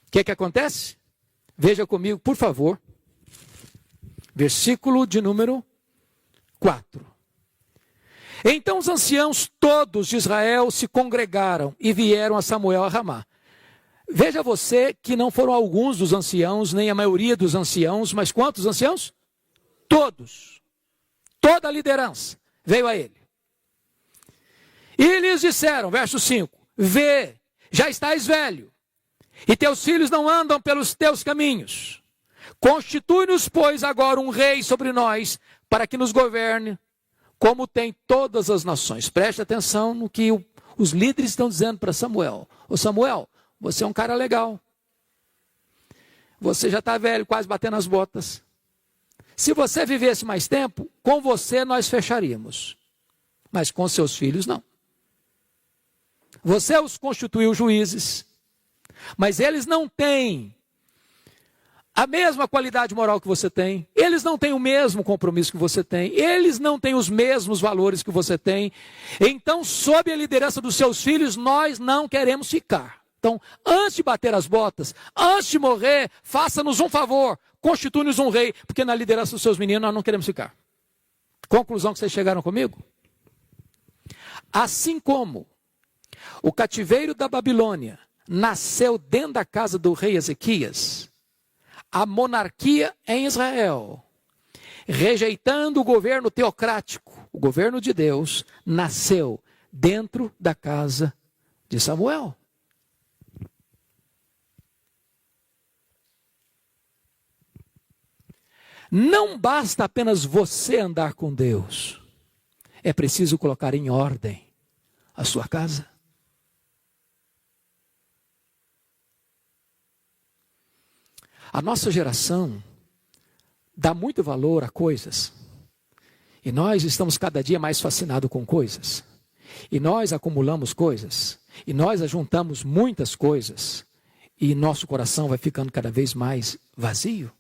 O que acontece? Veja comigo, por favor. Versículo de número 4. Então os anciãos todos de Israel se congregaram e vieram a Samuel a Ramá. Veja você que não foram alguns dos anciãos, nem a maioria dos anciãos, mas quantos anciãos? Todos. Toda a liderança veio a ele. E lhes disseram, verso 5, vê, já estás velho, e teus filhos não andam pelos teus caminhos. Constitui-nos, pois, agora um rei sobre nós, para que nos governe, como tem todas as nações. Preste atenção no que os líderes estão dizendo para Samuel. Ô Samuel, você é um cara legal. Você já está velho, quase batendo as botas. Se você vivesse mais tempo, com você nós fecharíamos. Mas com seus filhos, não. Você os constituiu juízes, mas eles não têm a mesma qualidade moral que você tem, eles não têm o mesmo compromisso que você tem, eles não têm os mesmos valores que você tem. Então, sob a liderança dos seus filhos, nós não queremos ficar. Então, antes de bater as botas, antes de morrer, faça-nos um favor, constitui-nos um rei, porque na liderança dos seus meninos nós não queremos ficar. Conclusão que vocês chegaram comigo? Assim como o cativeiro da Babilônia nasceu dentro da casa do rei Ezequias, a monarquia em Israel, rejeitando o governo teocrático, o governo de Deus, nasceu dentro da casa de Samuel. Não basta apenas você andar com Deus, é preciso colocar em ordem a sua casa. A nossa geração dá muito valor a coisas. E nós estamos cada dia mais fascinados com coisas. E nós acumulamos coisas. E nós ajuntamos muitas coisas. E nosso coração vai ficando cada vez mais vazio.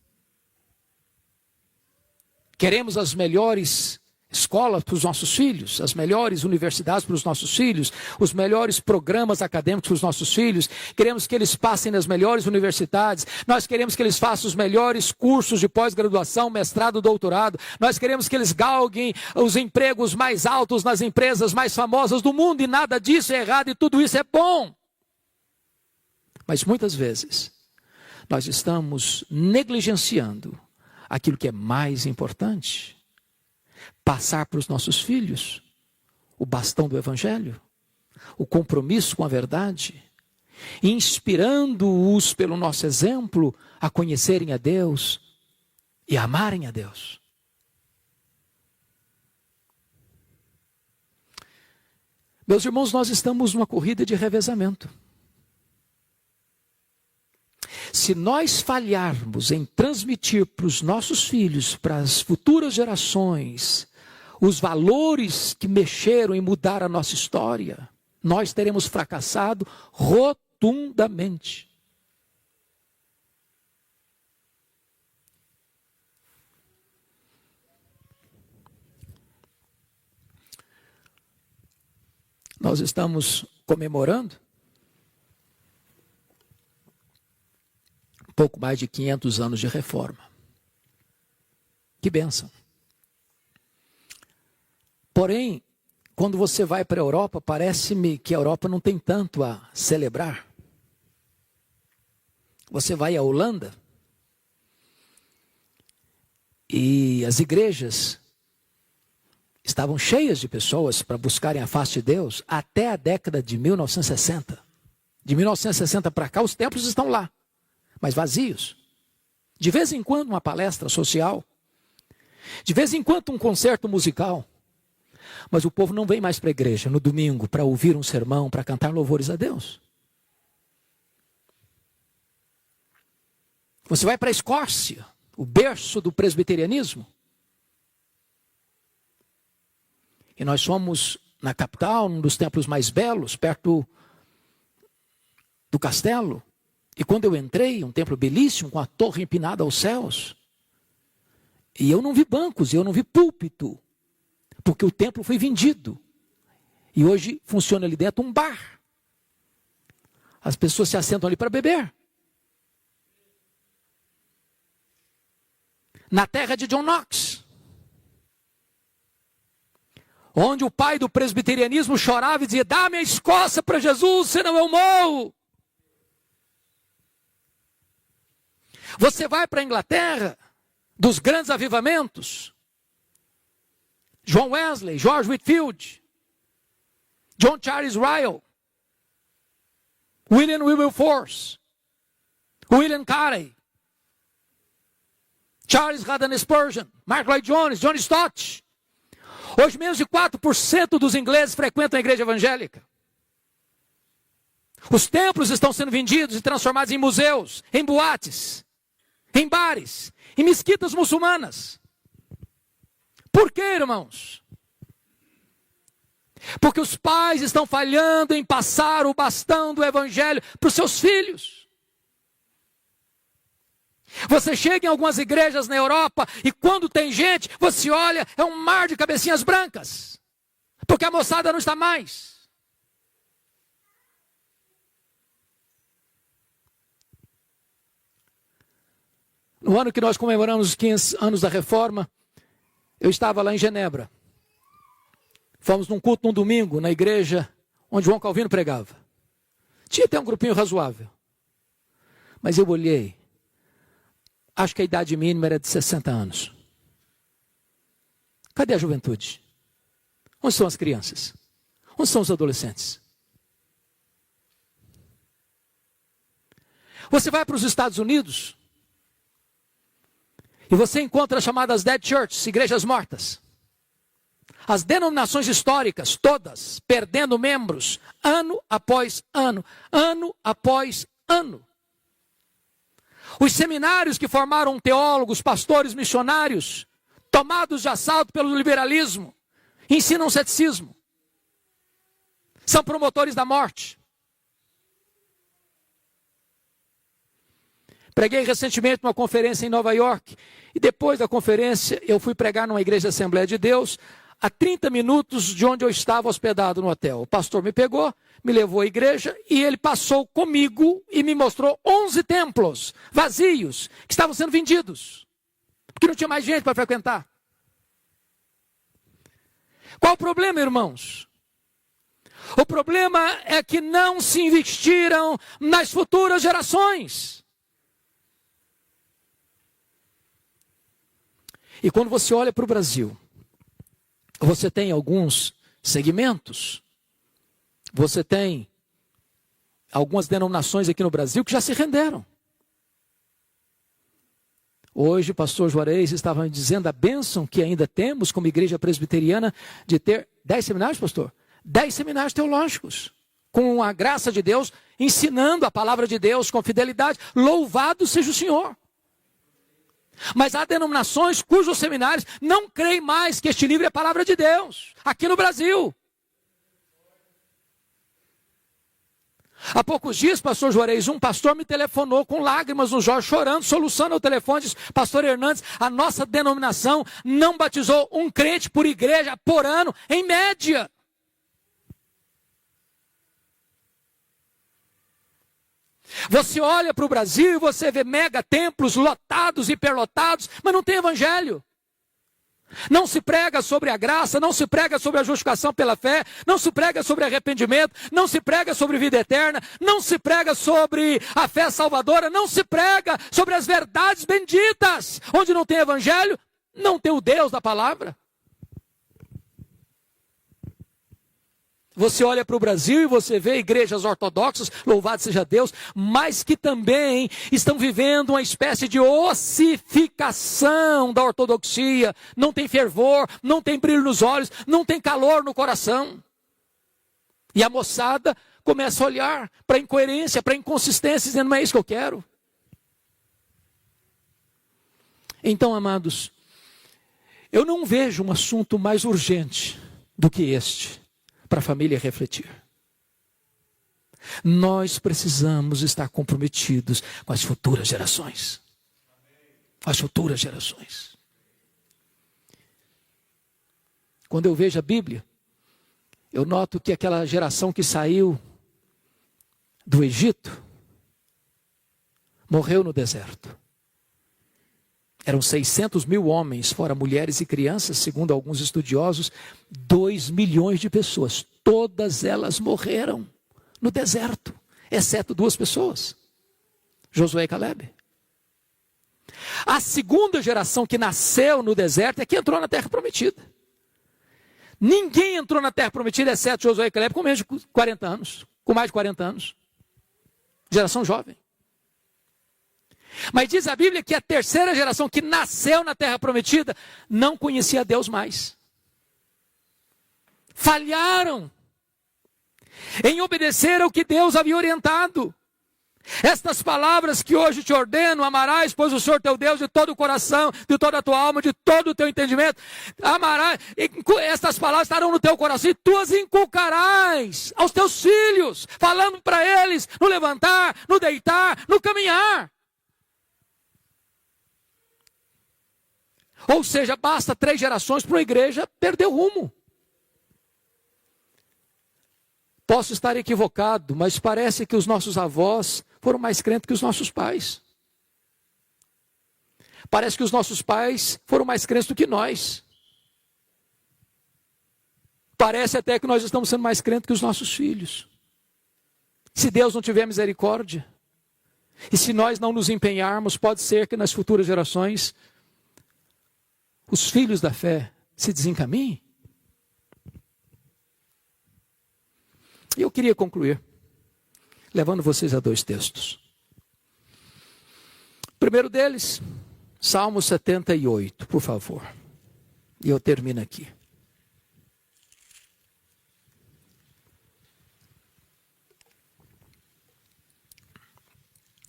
Queremos as melhores escolas para os nossos filhos, as melhores universidades para os nossos filhos, os melhores programas acadêmicos para os nossos filhos. Queremos que eles passem nas melhores universidades. Nós queremos que eles façam os melhores cursos de pós-graduação, mestrado, doutorado. Nós queremos que eles galguem os empregos mais altos nas empresas mais famosas do mundo. E nada disso é errado e tudo isso é bom. Mas muitas vezes nós estamos negligenciando aquilo que é mais importante. Passar para os nossos filhos o bastão do Evangelho, o compromisso com a verdade, inspirando-os pelo nosso exemplo a conhecerem a Deus e a amarem a Deus. Meus irmãos, nós estamos numa corrida de revezamento. Se nós falharmos em transmitir para os nossos filhos, para as futuras gerações, os valores que mexeram e mudaram a nossa história, nós teremos fracassado rotundamente. Nós estamos comemorando pouco mais de 500 anos de reforma. Que bênção. Porém, quando você vai para a Europa, parece-me que a Europa não tem tanto a celebrar. Você vai à Holanda e as igrejas estavam cheias de pessoas para buscarem a face de Deus até a década de 1960. De 1960 para cá, os templos estão lá, mas vazios. De vez em quando uma palestra social, de vez em quando um concerto musical, mas o povo não vem mais para a igreja no domingo para ouvir um sermão, para cantar louvores a Deus. Você vai para a Escócia, o berço do presbiterianismo. E nós somos na capital, um dos templos mais belos, perto do castelo. E quando eu entrei, um templo belíssimo, com a torre empinada aos céus. E eu não vi bancos, eu não vi púlpito, porque o templo foi vendido. E hoje funciona ali dentro um bar. As pessoas se assentam ali para beber. Na terra de John Knox, onde o pai do presbiterianismo chorava e dizia: dá minha Escócia para Jesus, senão eu morro. Você vai para a Inglaterra, dos grandes avivamentos, John Wesley, George Whitefield, John Charles Ryle, William Wilberforce, William Carey, Charles Haddon Spurgeon, Mark Lloyd Jones, John Stott. Hoje menos de 4% dos ingleses frequentam a igreja evangélica. Os templos estão sendo vendidos e transformados em museus, em boates, em bares, em mesquitas muçulmanas. Por quê, irmãos? Porque os pais estão falhando em passar o bastão do evangelho para os seus filhos. Você chega em algumas igrejas na Europa e quando tem gente, você olha, é um mar de cabecinhas brancas. Porque a moçada não está mais. No ano que nós comemoramos os 500 anos da Reforma, eu estava lá em Genebra. Fomos num culto num domingo, na igreja onde João Calvino pregava. Tinha até um grupinho razoável. Mas eu olhei. Acho que a idade mínima era de 60 anos. Cadê a juventude? Onde estão as crianças? Onde estão os adolescentes? Você vai para os Estados Unidos e você encontra as chamadas dead churches, igrejas mortas. As denominações históricas, todas, perdendo membros, ano após ano, ano após ano. Os seminários que formaram teólogos, pastores, missionários, tomados de assalto pelo liberalismo, ensinam ceticismo. São promotores da morte. Preguei recentemente numa conferência em Nova York, e depois da conferência eu fui pregar numa igreja da Assembleia de Deus, a 30 minutos de onde eu estava hospedado no hotel. O pastor me pegou, me levou à igreja e ele passou comigo e me mostrou 11 templos vazios que estavam sendo vendidos, porque não tinha mais gente para frequentar. Qual o problema, irmãos? O problema é que não se investiram nas futuras gerações. E quando você olha para o Brasil, você tem alguns segmentos, você tem algumas denominações aqui no Brasil que já se renderam. Hoje o pastor Juarez estava me dizendo a bênção que ainda temos como igreja presbiteriana de ter 10 seminários, pastor? 10 seminários teológicos, com a graça de Deus, ensinando a palavra de Deus com fidelidade. Louvado seja o Senhor. Mas há denominações cujos seminários não creem mais que este livro é a palavra de Deus, aqui no Brasil. Há poucos dias, pastor Juarez, um pastor me telefonou com lágrimas nos olhos, chorando, soluçando ao telefone, disse: pastor Hernandes, a nossa denominação não batizou um crente por igreja por ano, em média. Você olha para o Brasil e você vê mega templos lotados, hiperlotados, mas não tem evangelho. Não se prega sobre a graça, não se prega sobre a justificação pela fé, não se prega sobre arrependimento, não se prega sobre vida eterna, não se prega sobre a fé salvadora, não se prega sobre as verdades benditas. Onde não tem evangelho, não tem o Deus da palavra. Você olha para o Brasil e você vê igrejas ortodoxas, louvado seja Deus, mas que também estão vivendo uma espécie de ossificação da ortodoxia. Não tem fervor, não tem brilho nos olhos, não tem calor no coração. E a moçada começa a olhar para a incoerência, para a inconsistência, dizendo, não é isso que eu quero. Então, amados, eu não vejo um assunto mais urgente do que este para a família refletir. Nós precisamos estar comprometidos com as futuras gerações. As futuras gerações. Quando eu vejo a Bíblia, eu noto que aquela geração que saiu do Egito morreu no deserto. Eram 600 mil homens, fora mulheres e crianças, segundo alguns estudiosos, 2 milhões de pessoas. Todas elas morreram no deserto, exceto 2 pessoas, Josué e Caleb. A segunda geração que nasceu no deserto é que entrou na terra prometida. Ninguém entrou na terra prometida, exceto Josué e Caleb, com menos de 40 anos, com mais de 40 anos. Geração jovem. Mas diz a Bíblia que a terceira geração que nasceu na terra prometida não conhecia Deus mais. Falharam em obedecer ao que Deus havia orientado. Estas palavras que hoje te ordeno, amarás, pois o Senhor teu Deus de todo o coração, de toda a tua alma, de todo o teu entendimento, amarás, estas palavras estarão no teu coração e tu as inculcarás aos teus filhos, falando para eles no levantar, no deitar, no caminhar. Ou seja, basta 3 gerações para uma igreja perder o rumo. Posso estar equivocado, mas parece que os nossos avós foram mais crentes que os nossos pais. Parece que os nossos pais foram mais crentes do que nós. Parece até que nós estamos sendo mais crentes que os nossos filhos. Se Deus não tiver misericórdia, e se nós não nos empenharmos, pode ser que nas futuras gerações os filhos da fé se desencaminhem. E eu queria concluir, levando vocês a 2 textos. O primeiro deles, Salmo 78, por favor. E eu termino aqui.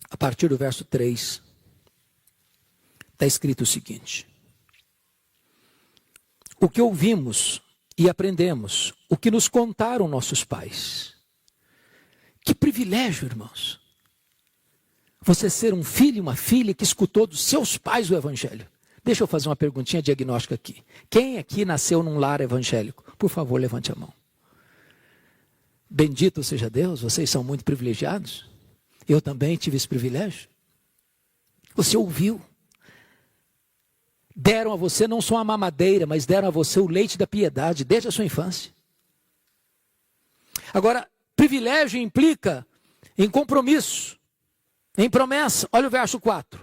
A partir do verso 3, está escrito o seguinte: o que ouvimos e aprendemos, o que nos contaram nossos pais. Que privilégio, irmãos. Você ser um filho e uma filha que escutou dos seus pais o evangelho. Deixa eu fazer uma perguntinha diagnóstica aqui. Quem aqui nasceu num lar evangélico? Por favor, levante a mão. Bendito seja Deus, vocês são muito privilegiados. Eu também tive esse privilégio. Você ouviu. Deram a você não só a mamadeira, mas deram a você o leite da piedade desde a sua infância. Agora, privilégio implica em compromisso, em promessa. Olha o verso 4.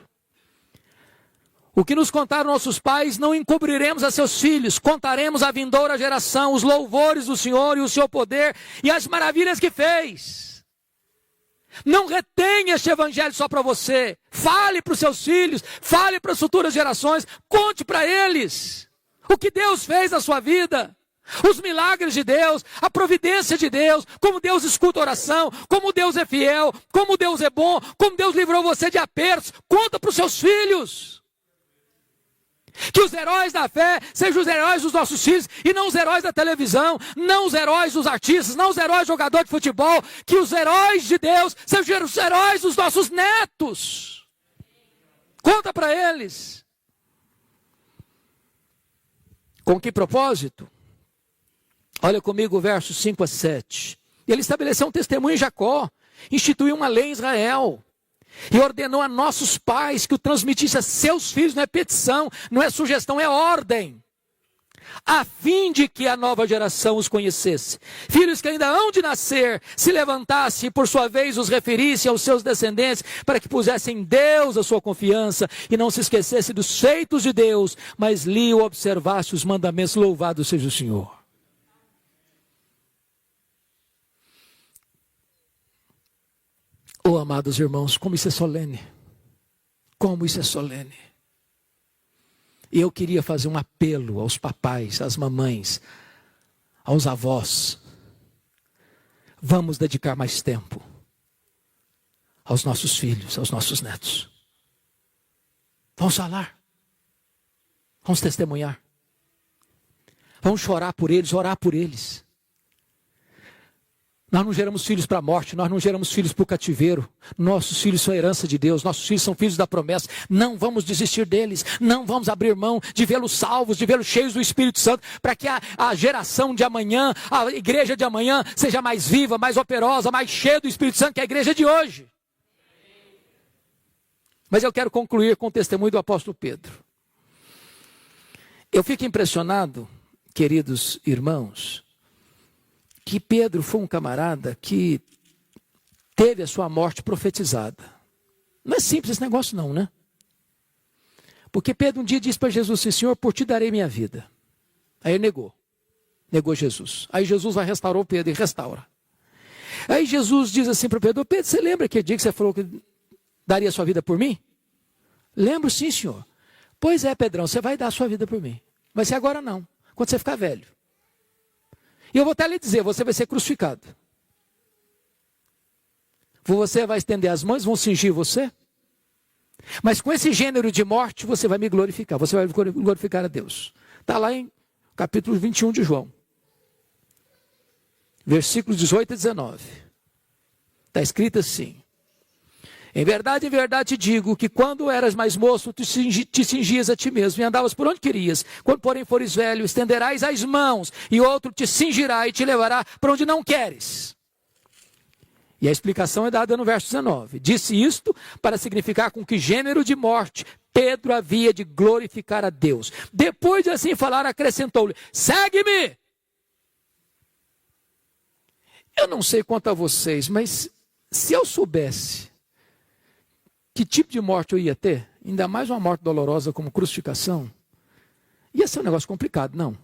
O que nos contaram nossos pais, não encobriremos a seus filhos, contaremos à vindoura geração os louvores do Senhor e o seu poder e as maravilhas que fez. Não retenha este evangelho só para você. Fale para os seus filhos, fale para as futuras gerações, conte para eles o que Deus fez na sua vida, os milagres de Deus, a providência de Deus, como Deus escuta a oração, como Deus é fiel, como Deus é bom, como Deus livrou você de apertos. Conta para os seus filhos. Que os heróis da fé sejam os heróis dos nossos filhos e não os heróis da televisão, não os heróis dos artistas, não os heróis do jogador de futebol. Que os heróis de Deus sejam os heróis dos nossos netos. Conta para eles. Com que propósito? Olha comigo o verso 5 a 7. Ele estabeleceu um testemunho em Jacó instituiu uma lei em Israel. E ordenou a nossos pais que o transmitisse a seus filhos. Não é petição, não é sugestão, é ordem. A fim de que a nova geração os conhecesse. Filhos que ainda hão de nascer, se levantasse e por sua vez os referisse aos seus descendentes, para que pusessem em Deus a sua confiança e não se esquecesse dos feitos de Deus, mas lhe observasse os mandamentos. Louvado seja o Senhor. Oh, amados irmãos, como isso é solene. Como isso é solene. E eu queria fazer um apelo aos papais, às mamães, aos avós. Vamos dedicar mais tempo aos nossos filhos, aos nossos netos. Vamos falar. Vamos testemunhar. Vamos chorar por eles, orar por eles. Nós não geramos filhos para a morte, nós não geramos filhos para o cativeiro. Nossos filhos são herança de Deus, nossos filhos são filhos da promessa. Não vamos desistir deles, não vamos abrir mão de vê-los salvos, de vê-los cheios do Espírito Santo, para que a geração de amanhã, a igreja de amanhã, seja mais viva, mais operosa, mais cheia do Espírito Santo que a igreja de hoje. Mas eu quero concluir com o testemunho do apóstolo Pedro. Eu fico impressionado, queridos irmãos, que Pedro foi um camarada que teve a sua morte profetizada. Não é simples esse negócio não, né? Porque Pedro um dia disse para Jesus assim: Senhor, por ti darei minha vida. Aí ele negou Jesus. Aí Jesus vai restaurar Pedro e restaura. Aí Jesus diz assim para Pedro: Pedro, você lembra aquele dia que você falou que daria a sua vida por mim? Lembro sim, Senhor. Pois é, Pedrão, você vai dar a sua vida por mim. Vai ser agora não, quando você ficar velho. E eu vou até lhe dizer, você vai ser crucificado. Você vai estender as mãos, vão cingir você. Mas com esse gênero de morte, você vai me glorificar. Você vai glorificar a Deus. Está lá em capítulo 21 de João. Versículos 18 e 19. Está escrito assim: em verdade te digo que quando eras mais moço, te cingias a ti mesmo e andavas por onde querias. Quando porém fores velho, estenderás as mãos e outro te cingirá e te levará para onde não queres. E a explicação é dada no verso 19. Disse isto para significar com que gênero de morte Pedro havia de glorificar a Deus. Depois de assim falar, acrescentou-lhe: segue-me! Eu não sei quanto a vocês, mas se eu soubesse que tipo de morte eu ia ter, ainda mais uma morte dolorosa como crucificação, ia ser um negócio complicado, não.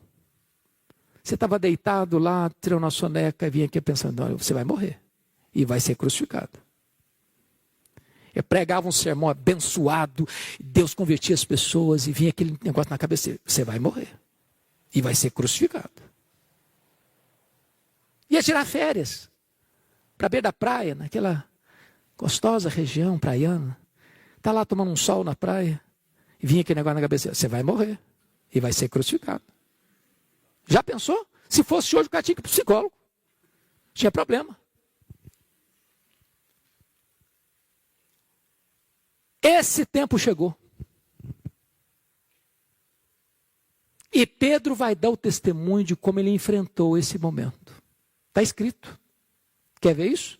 Você estava deitado lá, tirou na soneca e vinha aqui pensando: olha, você vai morrer e vai ser crucificado. Eu pregava um sermão abençoado, Deus convertia as pessoas e vinha aquele negócio na cabeça: você vai morrer e vai ser crucificado. Ia tirar férias para beira da praia, naquela gostosa região praiana. Está lá tomando um sol na praia e vinha aquele negócio na cabeça: você vai morrer e vai ser crucificado. Já pensou? Se fosse hoje, o cara tinha que ir para o psicólogo. Tinha problema. Esse tempo chegou. E Pedro vai dar o testemunho de como ele enfrentou esse momento. Está escrito. Quer ver isso?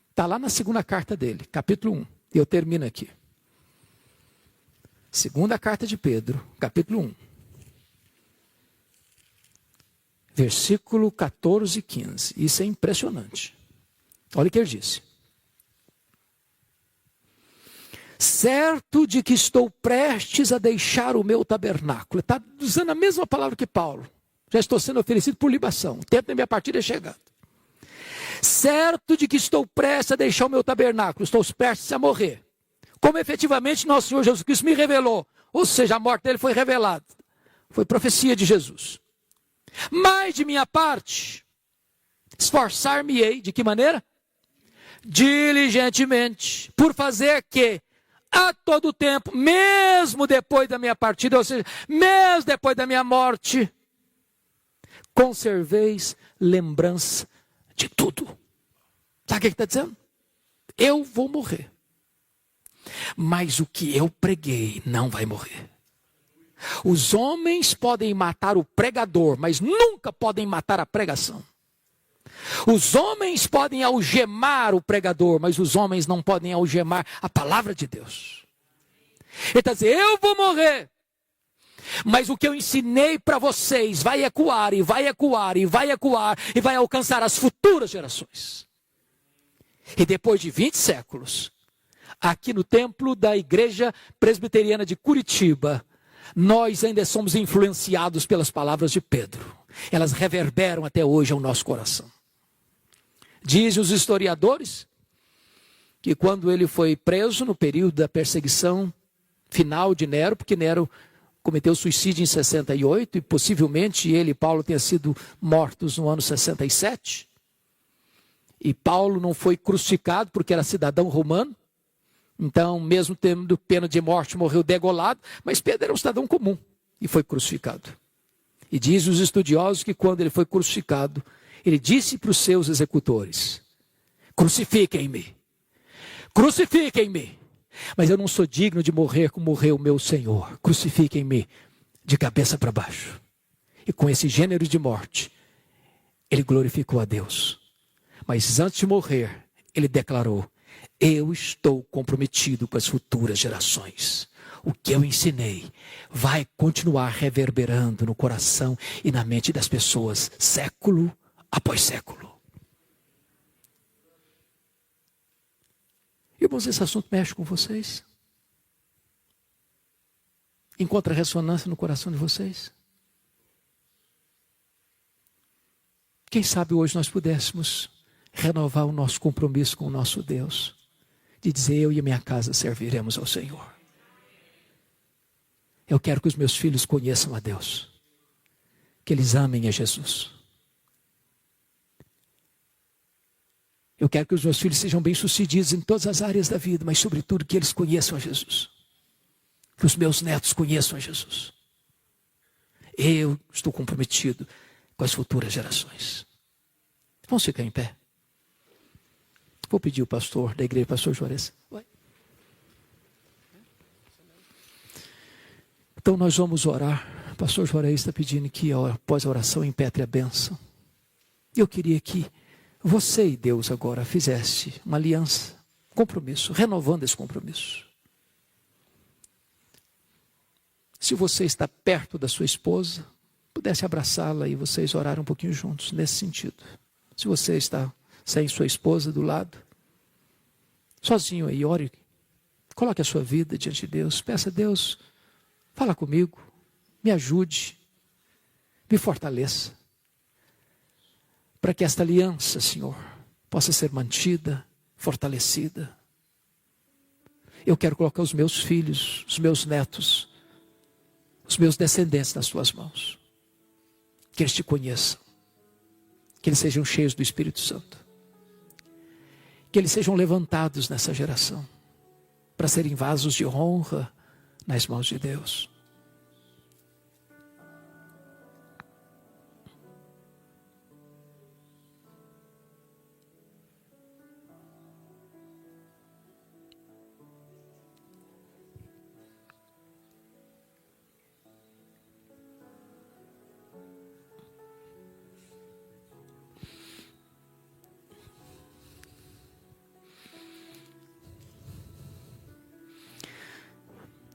Está lá na segunda carta dele, capítulo 1. E eu termino aqui. Segunda carta de Pedro, capítulo 1. Versículo 14 e 15. Isso é impressionante. Olha o que ele disse: certo de que estou prestes a deixar o meu tabernáculo. Está usando a mesma palavra que Paulo. Já estou sendo oferecido por libação. O tempo da minha partida é chegado. Certo de que estou prestes a deixar o meu tabernáculo, estou prestes a morrer. Como efetivamente nosso Senhor Jesus Cristo me revelou. Ou seja, a morte dele foi revelada. Foi profecia de Jesus. Mas de minha parte, esforçar-me-ei, de que maneira? Diligentemente, por fazer que, a todo tempo, mesmo depois da minha partida, ou seja, mesmo depois da minha morte, conserveis lembrança de tudo. Sabe o que ele está dizendo? Eu vou morrer. Mas o que eu preguei não vai morrer. Os homens podem matar o pregador, mas nunca podem matar a pregação. Os homens podem algemar o pregador, mas os homens não podem algemar a palavra de Deus. Ele está dizendo, eu vou morrer, mas o que eu ensinei para vocês vai ecoar, e vai ecoar, e vai ecoar, e vai alcançar as futuras gerações. E depois de 20 séculos, aqui no templo da Igreja Presbiteriana de Curitiba, nós ainda somos influenciados pelas palavras de Pedro. Elas reverberam até hoje ao nosso coração. Dizem os historiadores que quando ele foi preso no período da perseguição final de Nero, porque Nero cometeu suicídio em 68 e possivelmente ele e Paulo tenham sido mortos no ano 67. E Paulo não foi crucificado porque era cidadão romano. Então, mesmo tendo pena de morte, morreu degolado. Mas Pedro era um cidadão comum e foi crucificado. E diz os estudiosos que quando ele foi crucificado, ele disse para os seus executores, crucifiquem-me, crucifiquem-me. Mas eu não sou digno de morrer como morreu o meu Senhor. Crucifiquem-me de cabeça para baixo. E com esse gênero de morte, ele glorificou a Deus. Mas antes de morrer, ele declarou, eu estou comprometido com as futuras gerações. O que eu ensinei vai continuar reverberando no coração e na mente das pessoas, século após século. Irmãos, esse assunto mexe com vocês? Encontra ressonância no coração de vocês? Quem sabe hoje nós pudéssemos renovar o nosso compromisso com o nosso Deus, de dizer, eu e a minha casa serviremos ao Senhor. Eu quero que os meus filhos conheçam a Deus, que eles amem a Jesus. Eu quero que os meus filhos sejam bem-sucedidos em todas as áreas da vida, mas sobretudo que eles conheçam a Jesus. Que os meus netos conheçam a Jesus. Eu estou comprometido com as futuras gerações. Vamos ficar em pé. Vou pedir o pastor da igreja, pastor Juarez. Então nós vamos orar. O pastor Juarez está pedindo que após a oração impetre a bênção. Eu queria que você e Deus agora fizesse uma aliança, compromisso, renovando esse compromisso. Se você está perto da sua esposa, pudesse abraçá-la e vocês orarem um pouquinho juntos, nesse sentido. Se você está sem sua esposa do lado, sozinho aí, ore, coloque a sua vida diante de Deus, peça a Deus, fala comigo, me ajude, me fortaleça, para que esta aliança, Senhor, possa ser mantida, fortalecida. Eu quero colocar os meus filhos, os meus netos, os meus descendentes nas tuas mãos. Que eles te conheçam. Que eles sejam cheios do Espírito Santo. Que eles sejam levantados nessa geração, para serem vasos de honra nas mãos de Deus.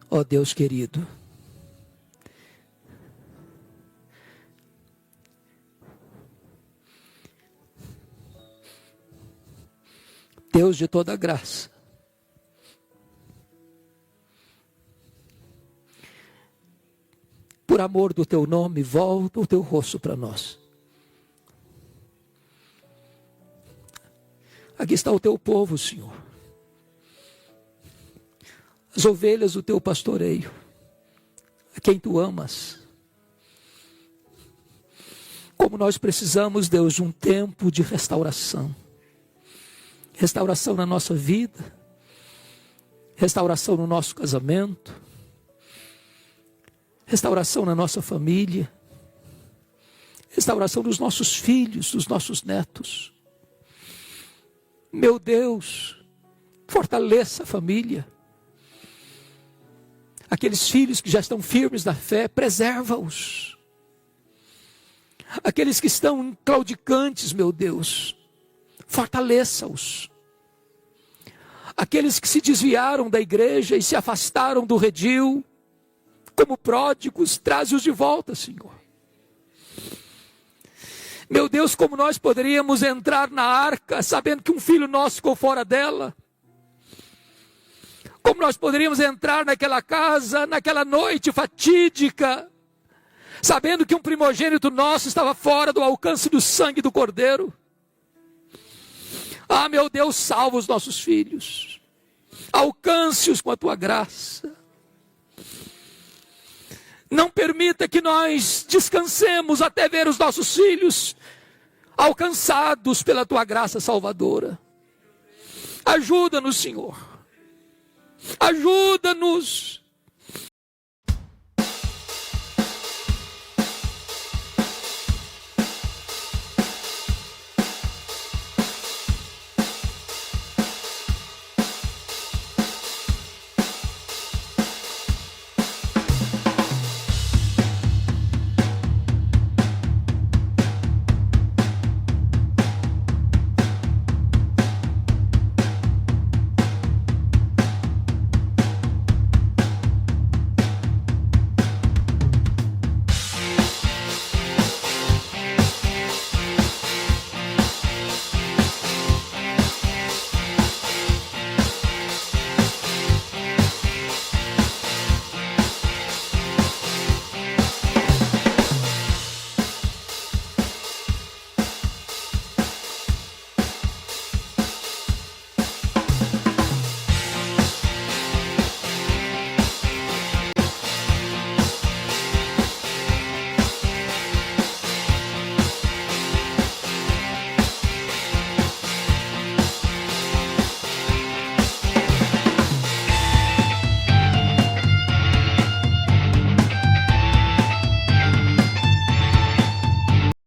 Ó Deus querido, Deus de toda graça, por amor do teu nome, volta o teu rosto para nós. Aqui está o teu povo, Senhor. As ovelhas do teu pastoreio, a quem tu amas. Como nós precisamos, Deus, de um tempo de restauração. Restauração na nossa vida, restauração no nosso casamento, restauração na nossa família, restauração dos nossos filhos, dos nossos netos. Meu Deus, fortaleça a família. Aqueles filhos que já estão firmes na fé, preserva-os. Aqueles que estão claudicantes, meu Deus, fortaleça-os. Aqueles que se desviaram da igreja e se afastaram do redil, como pródigos, traze-os de volta, Senhor. Meu Deus, como nós poderíamos entrar na arca, sabendo que um filho nosso ficou fora dela? Como nós poderíamos entrar naquela casa, naquela noite fatídica, sabendo que um primogênito nosso estava fora do alcance do sangue do Cordeiro? Ah, meu Deus, salva os nossos filhos. Alcance-os com a tua graça. Não permita que nós descansemos até ver os nossos filhos alcançados pela tua graça salvadora. Ajuda-nos, Senhor. Ajuda-nos.